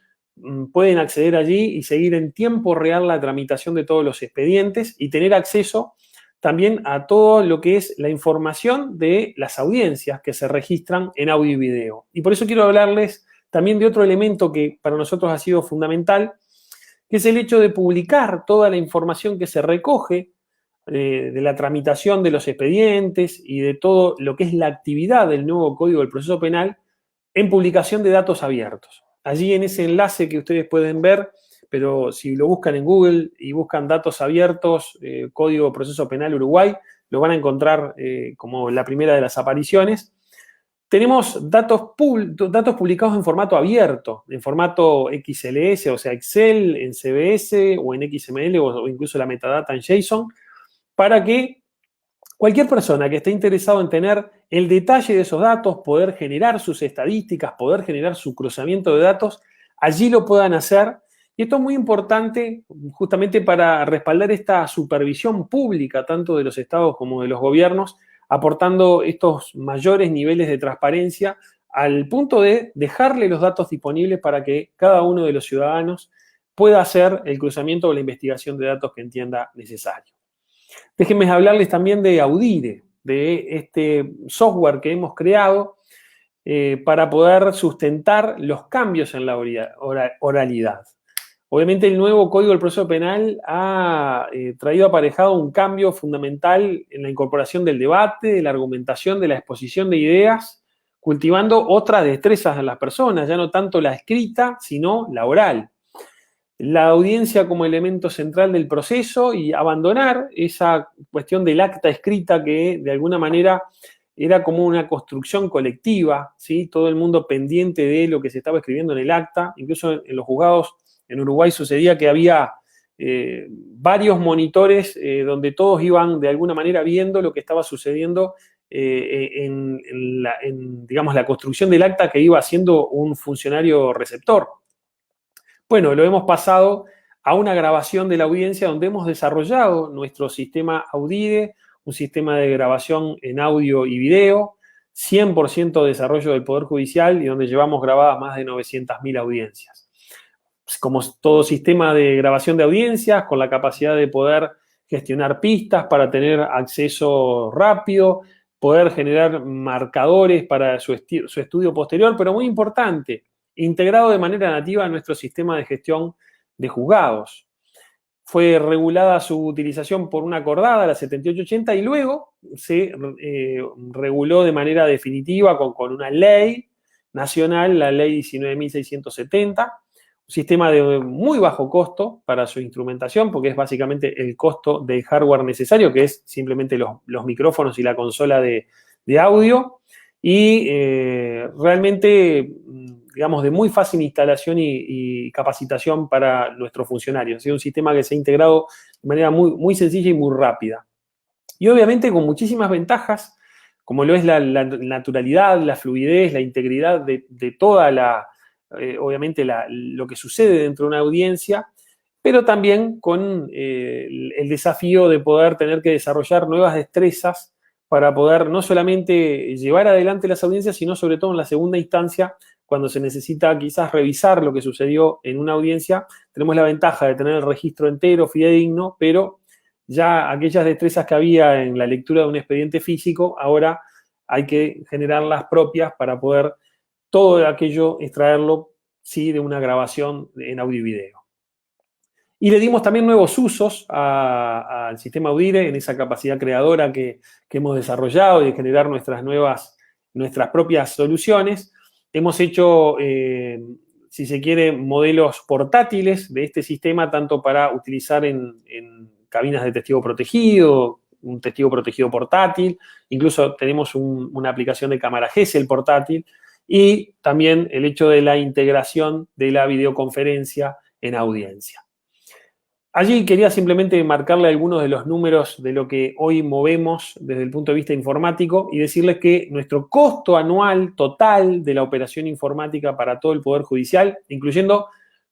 pueden acceder allí y seguir en tiempo real la tramitación de todos los expedientes y tener acceso también a todo lo que es la información de las audiencias que se registran en audio y video. Y por eso quiero hablarles también de otro elemento que para nosotros ha sido fundamental, que es el hecho de publicar toda la información que se recoge de la tramitación de los expedientes y de todo lo que es la actividad del nuevo Código del Proceso Penal en publicación de datos abiertos. Allí en ese enlace que ustedes pueden ver, pero si lo buscan en Google y buscan datos abiertos, Código de Proceso Penal Uruguay, lo van a encontrar como la primera de las apariciones. Tenemos datos publicados en formato abierto, en formato XLS, o sea, Excel, en CBS o en XML o incluso la metadata en JSON, para que cualquier persona que esté interesado en tener el detalle de esos datos, poder generar sus estadísticas, poder generar su cruzamiento de datos, allí lo puedan hacer. Y esto es muy importante justamente para respaldar esta supervisión pública, tanto de los estados como de los gobiernos, aportando estos mayores niveles de transparencia al punto de dejarle los datos disponibles para que cada uno de los ciudadanos pueda hacer el cruzamiento o la investigación de datos que entienda necesario. Déjenme hablarles también de Audire, de este software que hemos creado para poder sustentar los cambios en la oralidad. Obviamente el nuevo Código del Proceso Penal ha traído aparejado un cambio fundamental en la incorporación del debate, de la argumentación, de la exposición de ideas, cultivando otras destrezas en las personas, ya no tanto la escrita, sino la oral. La audiencia como elemento central del proceso y abandonar esa cuestión del acta escrita que de alguna manera era como una construcción colectiva, ¿sí? Todo el mundo pendiente de lo que se estaba escribiendo en el acta, incluso en los juzgados en Uruguay sucedía que había varios monitores donde todos iban de alguna manera viendo lo que estaba sucediendo digamos, la construcción del acta que iba haciendo un funcionario receptor. Bueno, lo hemos pasado a una grabación de la audiencia donde hemos desarrollado nuestro sistema Audire, un sistema de grabación en audio y video, 100% desarrollo del Poder Judicial y donde llevamos grabadas más de 900.000 audiencias. Como todo sistema de grabación de audiencias, con la capacidad de poder gestionar pistas para tener acceso rápido, poder generar marcadores para su estudio posterior, pero muy importante, integrado de manera nativa a nuestro sistema de gestión de juzgados. fue regulada su utilización por una acordada, la 7880, y luego se reguló de manera definitiva con una ley nacional, la ley 19.670, un sistema de muy bajo costo para su instrumentación, porque es básicamente el costo del hardware necesario, que es simplemente los micrófonos y la consola de audio, y realmente, digamos, de muy fácil instalación y capacitación para nuestros funcionarios. Es un sistema que se ha integrado de manera muy sencilla y muy rápida. Y obviamente con muchísimas ventajas, como lo es la naturalidad, la fluidez, la integridad de toda obviamente lo que sucede dentro de una audiencia, pero también con el desafío de poder tener que desarrollar nuevas destrezas para poder no solamente llevar adelante las audiencias, sino sobre todo en la segunda instancia, cuando se necesita quizás revisar lo que sucedió en una audiencia, tenemos la ventaja de tener el registro entero, fidedigno, pero ya aquellas destrezas que había en la lectura de un expediente físico, ahora hay que generar las propias para poder todo aquello extraerlo, sí, de una grabación en audio y video. Y le dimos también nuevos usos al sistema Audire en esa capacidad creadora que hemos desarrollado de generar nuestras propias soluciones. Hemos hecho, si se quiere, modelos portátiles de este sistema, tanto para utilizar en cabinas de testigo protegido, un testigo protegido portátil, incluso tenemos una aplicación de cámara Gesell portátil, y también el hecho de la integración de la videoconferencia en audiencia. Allí quería simplemente marcarle algunos de los números de lo que hoy movemos desde el punto de vista informático y decirles que nuestro costo anual total de la operación informática para todo el Poder Judicial, incluyendo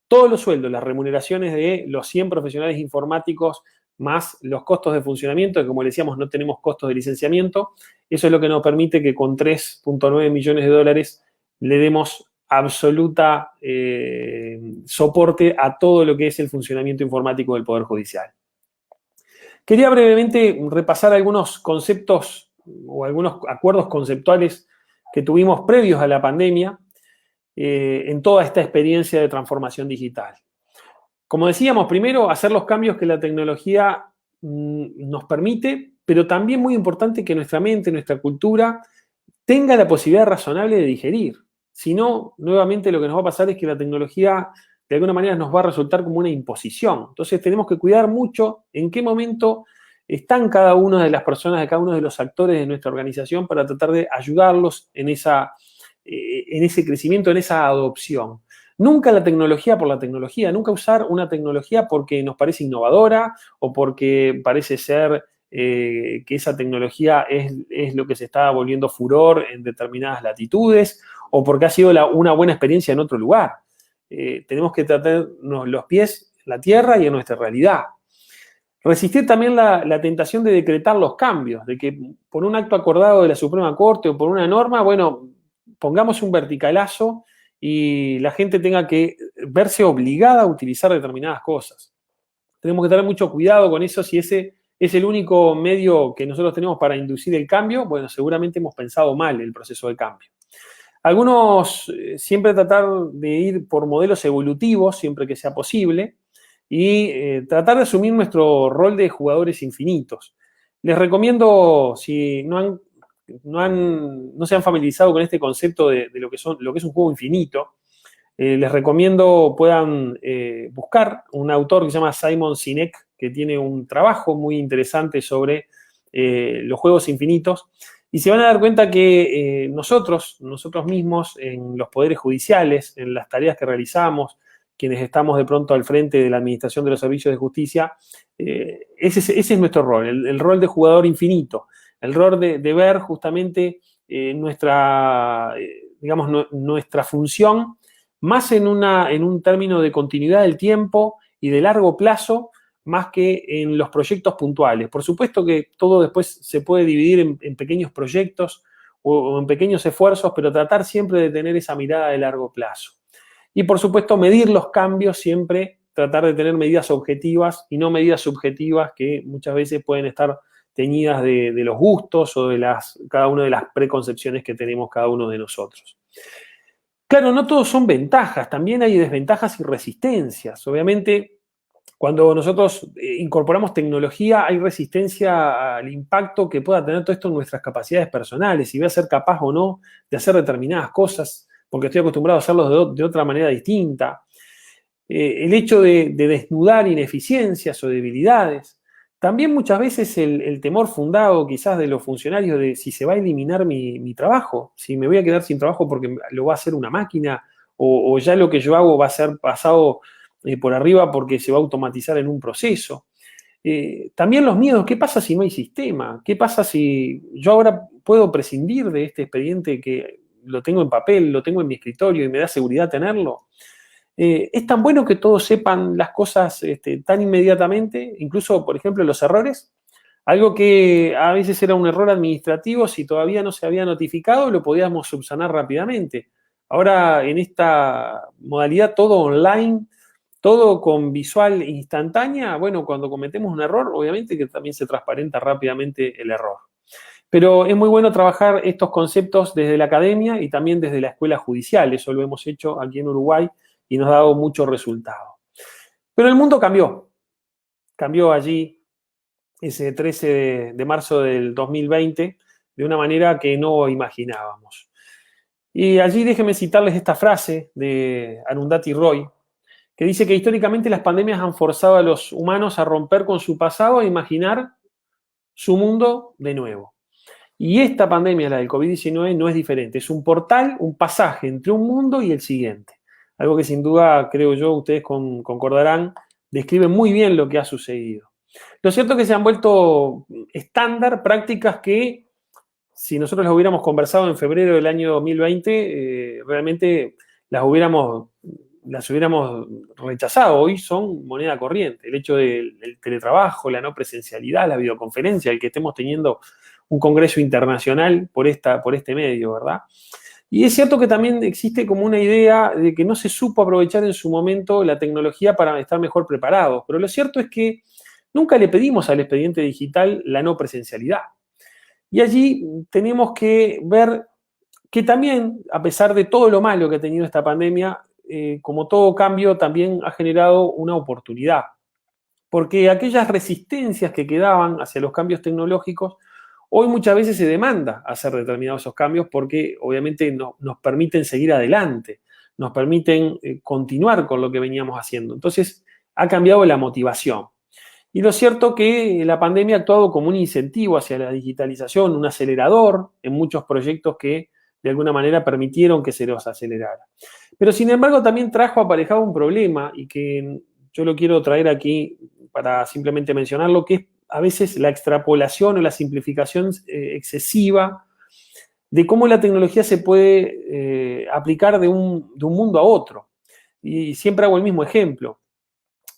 todos los sueldos, las remuneraciones de los 100 profesionales informáticos, más los costos de funcionamiento, que como le decíamos no tenemos costos de licenciamiento, eso es lo que nos permite que con 3.9 millones de dólares le demos absoluta soporte a todo lo que es el funcionamiento informático del Poder Judicial. Quería brevemente repasar algunos conceptos o algunos acuerdos conceptuales que tuvimos previos a la pandemia en toda esta experiencia de transformación digital. Como decíamos, primero, hacer los cambios que la tecnología nos permite, pero también muy importante que nuestra mente, nuestra cultura, tenga la posibilidad razonable de digerir. Si no, nuevamente lo que nos va a pasar es que la tecnología de alguna manera nos va a resultar como una imposición. Entonces tenemos que cuidar mucho en qué momento están cada una de las personas, de cada uno de los actores de nuestra organización para tratar de ayudarlos en ese crecimiento, en esa adopción. Nunca la tecnología por la tecnología, nunca usar una tecnología porque nos parece innovadora o porque parece ser que esa tecnología es lo que se está volviendo furor en determinadas latitudes o porque ha sido una buena experiencia en otro lugar. Tenemos que tratarnos los pies en la tierra y en nuestra realidad. Resistir también la tentación de decretar los cambios, de que por un acto acordado de la Suprema Corte o por una norma, bueno, pongamos un verticalazo y la gente tenga que verse obligada a utilizar determinadas cosas. Tenemos que tener mucho cuidado con eso. Si ese es el único medio que nosotros tenemos para inducir el cambio, bueno, seguramente hemos pensado mal el proceso de cambio. Algunos siempre tratar de ir por modelos evolutivos, siempre que sea posible, y tratar de asumir nuestro rol de jugadores infinitos. Les recomiendo, si no se han familiarizado con este concepto de lo que es un juego infinito, les recomiendo puedan buscar un autor que se llama Simon Sinek, que tiene un trabajo muy interesante sobre los juegos infinitos, y se van a dar cuenta que nosotros mismos, en los poderes judiciales, en las tareas que realizamos, quienes estamos de pronto al frente de la administración de los servicios de justicia, ese es nuestro rol, el rol de jugador infinito, el rol de ver justamente nuestra función más en un término de continuidad del tiempo y de largo plazo, más que en los proyectos puntuales. Por supuesto que todo después se puede dividir en pequeños proyectos o en pequeños esfuerzos, pero tratar siempre de tener esa mirada de largo plazo. Y por supuesto medir los cambios siempre, tratar de tener medidas objetivas y no medidas subjetivas que muchas veces pueden estar teñidas de los gustos o de cada una de las preconcepciones que tenemos cada uno de nosotros. Claro, no todos son ventajas, también hay desventajas y resistencias. Obviamente, Cuando nosotros incorporamos tecnología, hay resistencia al impacto que pueda tener todo esto en nuestras capacidades personales, si voy a ser capaz o no de hacer determinadas cosas, porque estoy acostumbrado a hacerlo de otra manera distinta. El hecho de desnudar ineficiencias o debilidades. También muchas veces el temor fundado quizás de los funcionarios de si se va a eliminar mi trabajo, si me voy a quedar sin trabajo porque lo va a hacer una máquina, o ya lo que yo hago va a ser pasado por arriba porque se va a automatizar en un proceso. También los miedos, ¿qué pasa si no hay sistema? ¿Qué pasa si yo ahora puedo prescindir de este expediente que lo tengo en papel, lo tengo en mi escritorio y me da seguridad tenerlo? Es tan bueno que todos sepan las cosas tan inmediatamente, incluso, por ejemplo, los errores. Algo que a veces era un error administrativo, si todavía no se había notificado, lo podíamos subsanar rápidamente. Ahora, en esta modalidad todo online, todo con visual instantánea, bueno, cuando cometemos un error, obviamente que también se transparenta rápidamente el error. Pero es muy bueno trabajar estos conceptos desde la academia y también desde la escuela judicial. Eso lo hemos hecho aquí en Uruguay y nos ha dado mucho resultado. Pero el mundo cambió. Cambió allí ese 13 de marzo del 2020 de una manera que no imaginábamos. Y allí déjenme citarles esta frase de Arundhati Roy, que dice que históricamente las pandemias han forzado a los humanos a romper con su pasado e imaginar su mundo de nuevo. Y esta pandemia, la del COVID-19, no es diferente. Es un portal, un pasaje entre un mundo y el siguiente. Algo que sin duda, creo yo, ustedes concordarán, describe muy bien lo que ha sucedido. Lo cierto es que se han vuelto estándar prácticas que, si nosotros las hubiéramos conversado en febrero del año 2020, realmente las hubiéramos rechazado. Hoy son moneda corriente. El hecho del teletrabajo, la no presencialidad, la videoconferencia, el que estemos teniendo un congreso internacional por este medio, ¿verdad? Y es cierto que también existe como una idea de que no se supo aprovechar en su momento la tecnología para estar mejor preparados. Pero lo cierto es que nunca le pedimos al expediente digital la no presencialidad. Y allí tenemos que ver que también, a pesar de todo lo malo que ha tenido esta pandemia, como todo cambio, también ha generado una oportunidad. Porque aquellas resistencias que quedaban hacia los cambios tecnológicos, hoy muchas veces se demanda hacer determinados esos cambios porque obviamente nos permiten seguir adelante, nos permiten continuar con lo que veníamos haciendo. Entonces, ha cambiado la motivación. Y lo cierto que la pandemia ha actuado como un incentivo hacia la digitalización, un acelerador en muchos proyectos que de alguna manera permitieron que se los acelerara. Pero sin embargo también trajo aparejado un problema y que yo lo quiero traer aquí para simplemente mencionarlo, que es a veces la extrapolación o la simplificación excesiva de cómo la tecnología se puede aplicar de un mundo a otro. Y siempre hago el mismo ejemplo.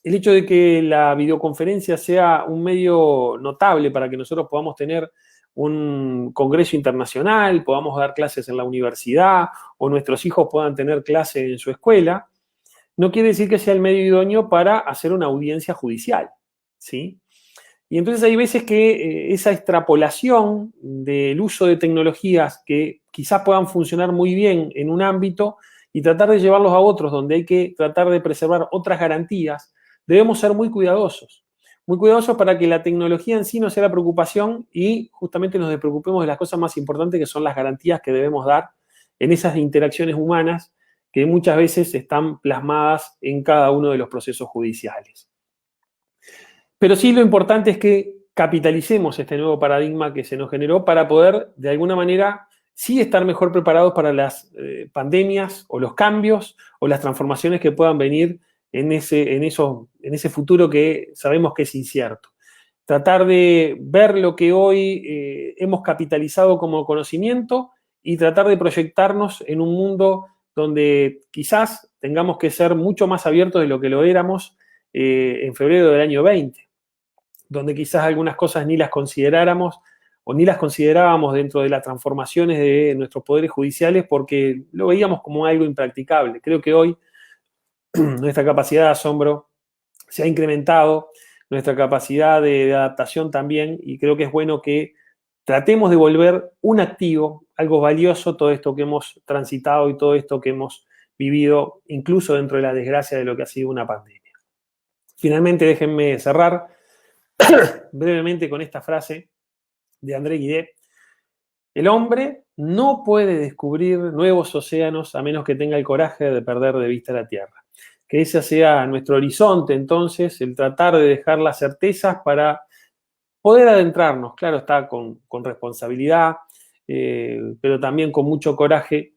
El hecho de que la videoconferencia sea un medio notable para que nosotros podamos tener un congreso internacional, podamos dar clases en la universidad o nuestros hijos puedan tener clases en su escuela, no quiere decir que sea el medio idóneo para hacer una audiencia judicial, ¿sí? Y entonces hay veces que esa extrapolación del uso de tecnologías que quizás puedan funcionar muy bien en un ámbito y tratar de llevarlos a otros donde hay que tratar de preservar otras garantías, debemos ser muy cuidadosos para que la tecnología en sí no sea la preocupación y justamente nos despreocupemos de las cosas más importantes que son las garantías que debemos dar en esas interacciones humanas que muchas veces están plasmadas en cada uno de los procesos judiciales. Pero sí lo importante es que capitalicemos este nuevo paradigma que se nos generó para poder, de alguna manera, sí estar mejor preparados para las pandemias o los cambios o las transformaciones que puedan venir en ese futuro que sabemos que es incierto. Tratar de ver lo que hoy hemos capitalizado como conocimiento y tratar de proyectarnos en un mundo donde quizás tengamos que ser mucho más abiertos de lo que lo éramos en febrero del año 20, donde quizás algunas cosas ni las consideráramos o ni las considerábamos dentro de las transformaciones de nuestros poderes judiciales porque lo veíamos como algo impracticable. Creo que hoy nuestra capacidad de asombro se ha incrementado, nuestra capacidad de adaptación también, y creo que es bueno que tratemos de volver un activo, algo valioso, todo esto que hemos transitado y todo esto que hemos vivido, incluso dentro de la desgracia de lo que ha sido una pandemia. Finalmente, déjenme cerrar brevemente con esta frase de André Guidé. El hombre no puede descubrir nuevos océanos a menos que tenga el coraje de perder de vista la Tierra. Que ese sea nuestro horizonte, entonces, el tratar de dejar las certezas para poder adentrarnos, claro está, con responsabilidad, pero también con mucho coraje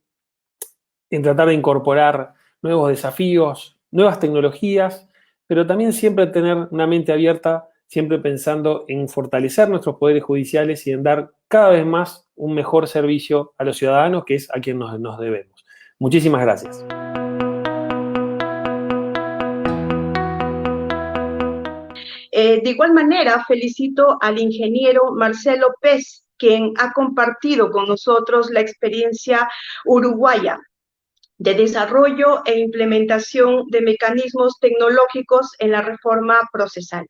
en tratar de incorporar nuevos desafíos, nuevas tecnologías, pero también siempre tener una mente abierta, siempre pensando en fortalecer nuestros poderes judiciales y en dar cada vez más un mejor servicio a los ciudadanos, que es a quien nos debemos. Muchísimas gracias.
De igual manera, felicito al ingeniero Marcelo Pez, quien ha compartido con nosotros la experiencia uruguaya de desarrollo e implementación de mecanismos tecnológicos en la reforma procesal.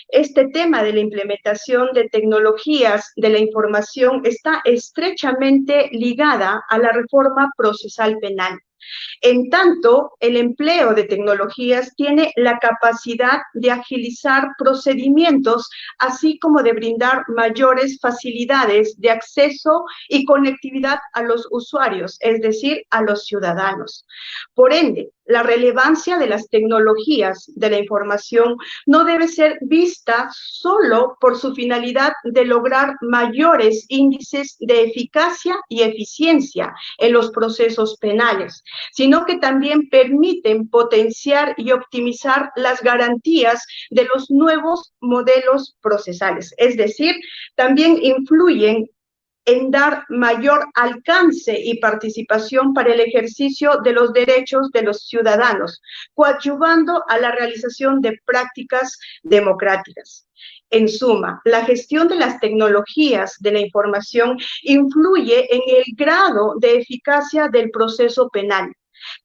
Este tema de la implementación de tecnologías de la información está estrechamente ligada a la reforma procesal penal. En tanto, el empleo de tecnologías tiene la capacidad de agilizar procedimientos, así como de brindar mayores facilidades de acceso y conectividad a los usuarios, es decir, a los ciudadanos. Por ende, la relevancia de las tecnologías de la información no debe ser vista solo por su finalidad de lograr mayores índices de eficacia y eficiencia en los procesos penales, sino que también permiten potenciar y optimizar las garantías de los nuevos modelos procesales. Es decir, también influyen en dar mayor alcance y participación para el ejercicio de los derechos de los ciudadanos, coadyuvando a la realización de prácticas democráticas. En suma, la gestión de las tecnologías de la información influye en el grado de eficacia del proceso penal.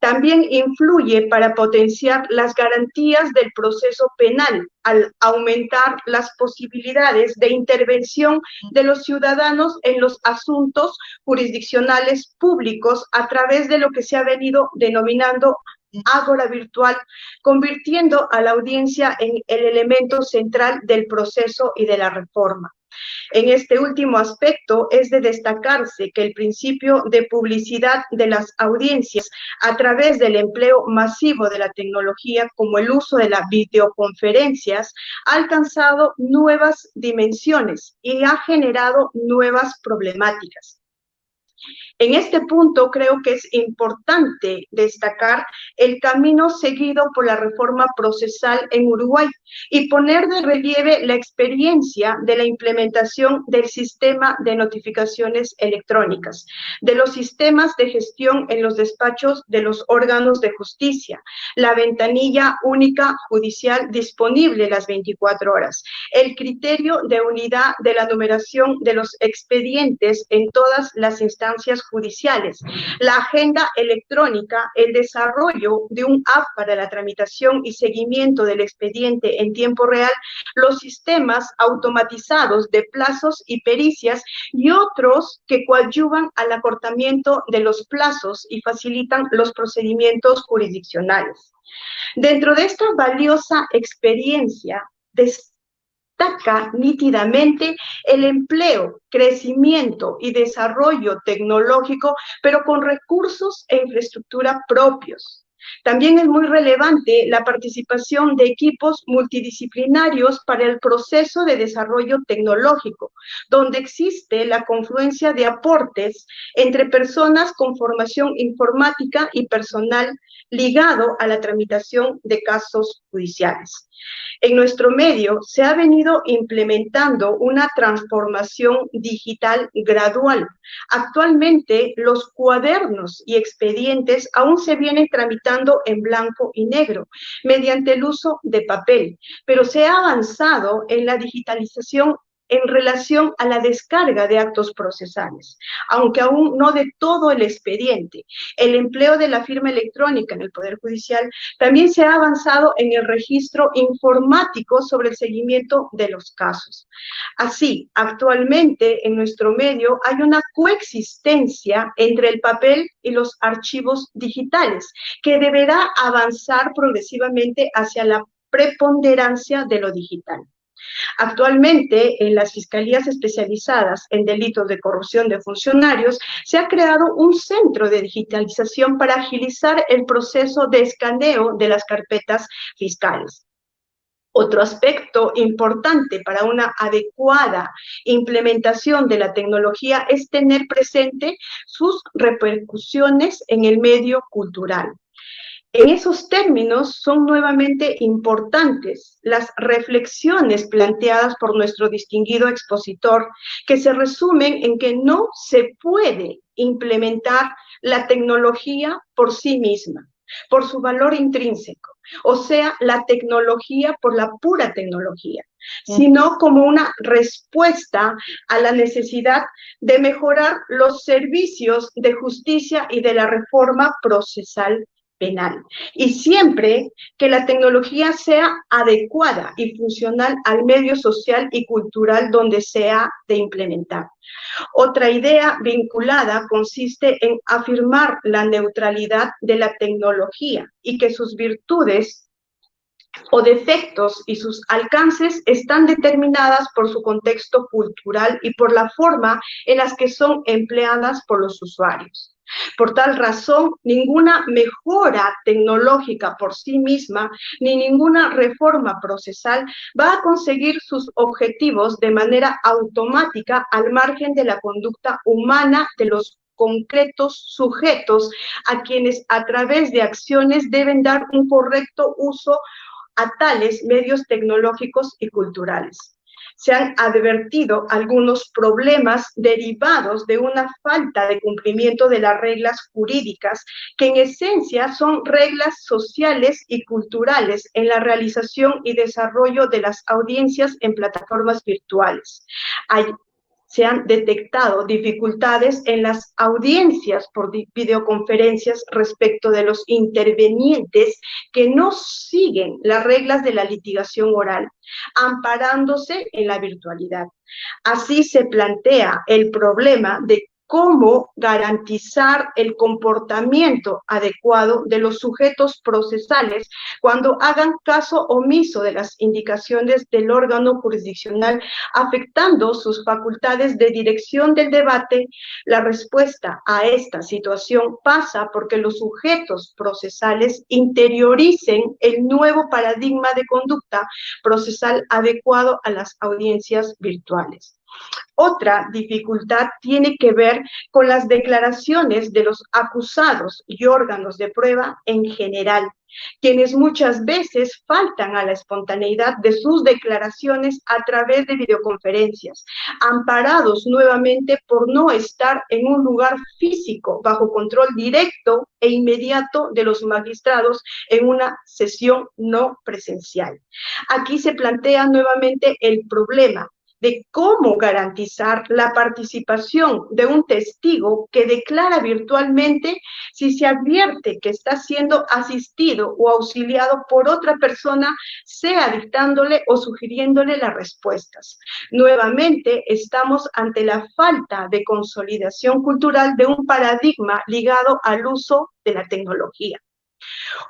También influye para potenciar las garantías del proceso penal al aumentar las posibilidades de intervención de los ciudadanos en los asuntos jurisdiccionales públicos a través de lo que se ha venido denominando ágora virtual, convirtiendo a la audiencia en el elemento central del proceso y de la reforma. En este último aspecto es de destacarse que el principio de publicidad de las audiencias a través del empleo masivo de la tecnología, como el uso de las videoconferencias, ha alcanzado nuevas dimensiones y ha generado nuevas problemáticas. En este punto creo que es importante destacar el camino seguido por la reforma procesal en Uruguay y poner de relieve la experiencia de la implementación del sistema de notificaciones electrónicas, de los sistemas de gestión en los despachos de los órganos de justicia, la ventanilla única judicial disponible las 24 horas, el criterio de unidad de la numeración de los expedientes en todas las instancias judiciales, la agenda electrónica, el desarrollo de un app para la tramitación y seguimiento del expediente en tiempo real, los sistemas automatizados de plazos y pericias y otros que coadyuvan al acortamiento de los plazos y facilitan los procedimientos jurisdiccionales. Dentro de esta valiosa experiencia, destaca nítidamente el empleo, crecimiento y desarrollo tecnológico, pero con recursos e infraestructura propios. También es muy relevante la participación de equipos multidisciplinarios para el proceso de desarrollo tecnológico, donde existe la confluencia de aportes entre personas con formación informática y personal ligado a la tramitación de casos judiciales. En nuestro medio se ha venido implementando una transformación digital gradual. Actualmente los cuadernos y expedientes aún se vienen tramitando en blanco y negro mediante el uso de papel, pero se ha avanzado en la digitalización en relación a la descarga de actos procesales, aunque aún no de todo el expediente. El empleo de la firma electrónica en el Poder Judicial también se ha avanzado en el registro informático sobre el seguimiento de los casos. Así, actualmente en nuestro medio hay una coexistencia entre el papel y los archivos digitales, que deberá avanzar progresivamente hacia la preponderancia de lo digital. Actualmente, en las fiscalías especializadas en delitos de corrupción de funcionarios, se ha creado un centro de digitalización para agilizar el proceso de escaneo de las carpetas fiscales. Otro aspecto importante para una adecuada implementación de la tecnología es tener presente sus repercusiones en el medio cultural. En esos términos son nuevamente importantes las reflexiones planteadas por nuestro distinguido expositor, que se resumen en que no se puede implementar la tecnología por sí misma, por su valor intrínseco, o sea, la tecnología por la pura tecnología, sino como una respuesta a la necesidad de mejorar los servicios de justicia y de la reforma procesal penal. Y siempre que la tecnología sea adecuada y funcional al medio social y cultural donde sea de implementar. Otra idea vinculada consiste en afirmar la neutralidad de la tecnología y que sus virtudes o defectos y sus alcances están determinadas por su contexto cultural y por la forma en las que son empleadas por los usuarios. Por tal razón, ninguna mejora tecnológica por sí misma, ni ninguna reforma procesal va a conseguir sus objetivos de manera automática al margen de la conducta humana de los concretos sujetos a quienes a través de acciones deben dar un correcto uso a tales medios tecnológicos y culturales. Se han advertido algunos problemas derivados de una falta de cumplimiento de las reglas jurídicas, que en esencia son reglas sociales y culturales en la realización y desarrollo de las audiencias en plataformas virtuales. Se han detectado dificultades en las audiencias por videoconferencias respecto de los intervenientes que no siguen las reglas de la litigación oral, amparándose en la virtualidad. Así se plantea el problema de cómo garantizar el comportamiento adecuado de los sujetos procesales cuando hagan caso omiso de las indicaciones del órgano jurisdiccional, afectando sus facultades de dirección del debate. La respuesta a esta situación pasa porque los sujetos procesales interioricen el nuevo paradigma de conducta procesal adecuado a las audiencias virtuales. Otra dificultad tiene que ver con las declaraciones de los acusados y órganos de prueba en general, quienes muchas veces faltan a la espontaneidad de sus declaraciones a través de videoconferencias, amparados nuevamente por no estar en un lugar físico bajo control directo e inmediato de los magistrados en una sesión no presencial. Aquí se plantea nuevamente el problema de cómo garantizar la participación de un testigo que declara virtualmente si se advierte que está siendo asistido o auxiliado por otra persona, sea dictándole o sugiriéndole las respuestas. Nuevamente, estamos ante la falta de consolidación cultural de un paradigma ligado al uso de la tecnología.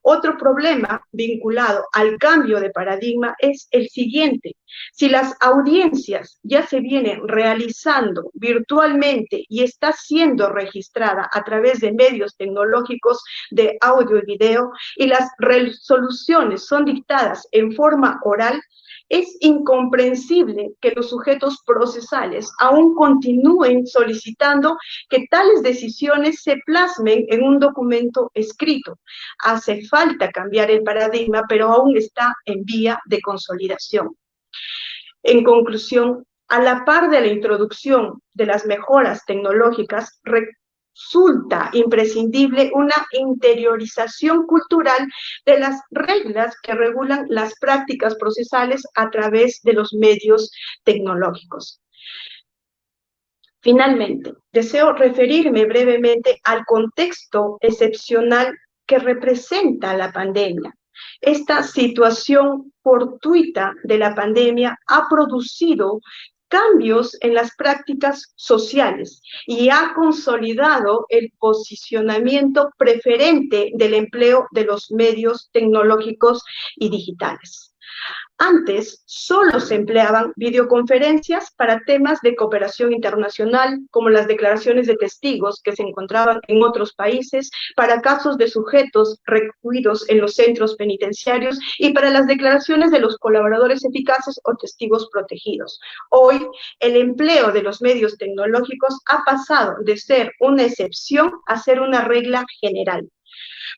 Otro problema vinculado al cambio de paradigma es el siguiente. Si las audiencias ya se vienen realizando virtualmente y está siendo registrada a través de medios tecnológicos de audio y video, y las resoluciones son dictadas en forma oral, es incomprensible que los sujetos procesales aún continúen solicitando que tales decisiones se plasmen en un documento escrito. Hace falta cambiar el paradigma, pero aún está en vía de consolidación. En conclusión, a la par de la introducción de las mejoras tecnológicas, resulta imprescindible una interiorización cultural de las reglas que regulan las prácticas procesales a través de los medios tecnológicos. Finalmente, deseo referirme brevemente al contexto excepcional que representa la pandemia. Esta situación fortuita de la pandemia ha producido cambios en las prácticas sociales y ha consolidado el posicionamiento preferente del empleo de los medios tecnológicos y digitales. Antes solo se empleaban videoconferencias para temas de cooperación internacional, como las declaraciones de testigos que se encontraban en otros países, para casos de sujetos recluidos en los centros penitenciarios y para las declaraciones de los colaboradores eficaces o testigos protegidos. Hoy, el empleo de los medios tecnológicos ha pasado de ser una excepción a ser una regla general.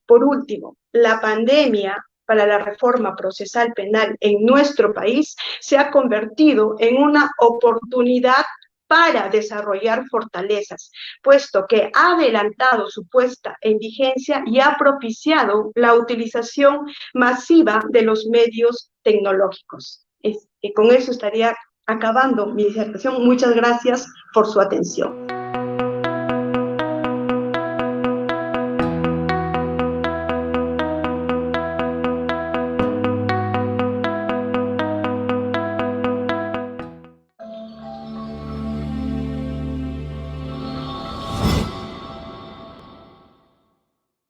Por último, la pandemia para la reforma procesal penal en nuestro país se ha convertido en una oportunidad para desarrollar fortalezas, puesto que ha adelantado su puesta en vigencia y ha propiciado la utilización masiva de los medios tecnológicos. Y con eso estaría acabando mi disertación. Muchas gracias por su atención.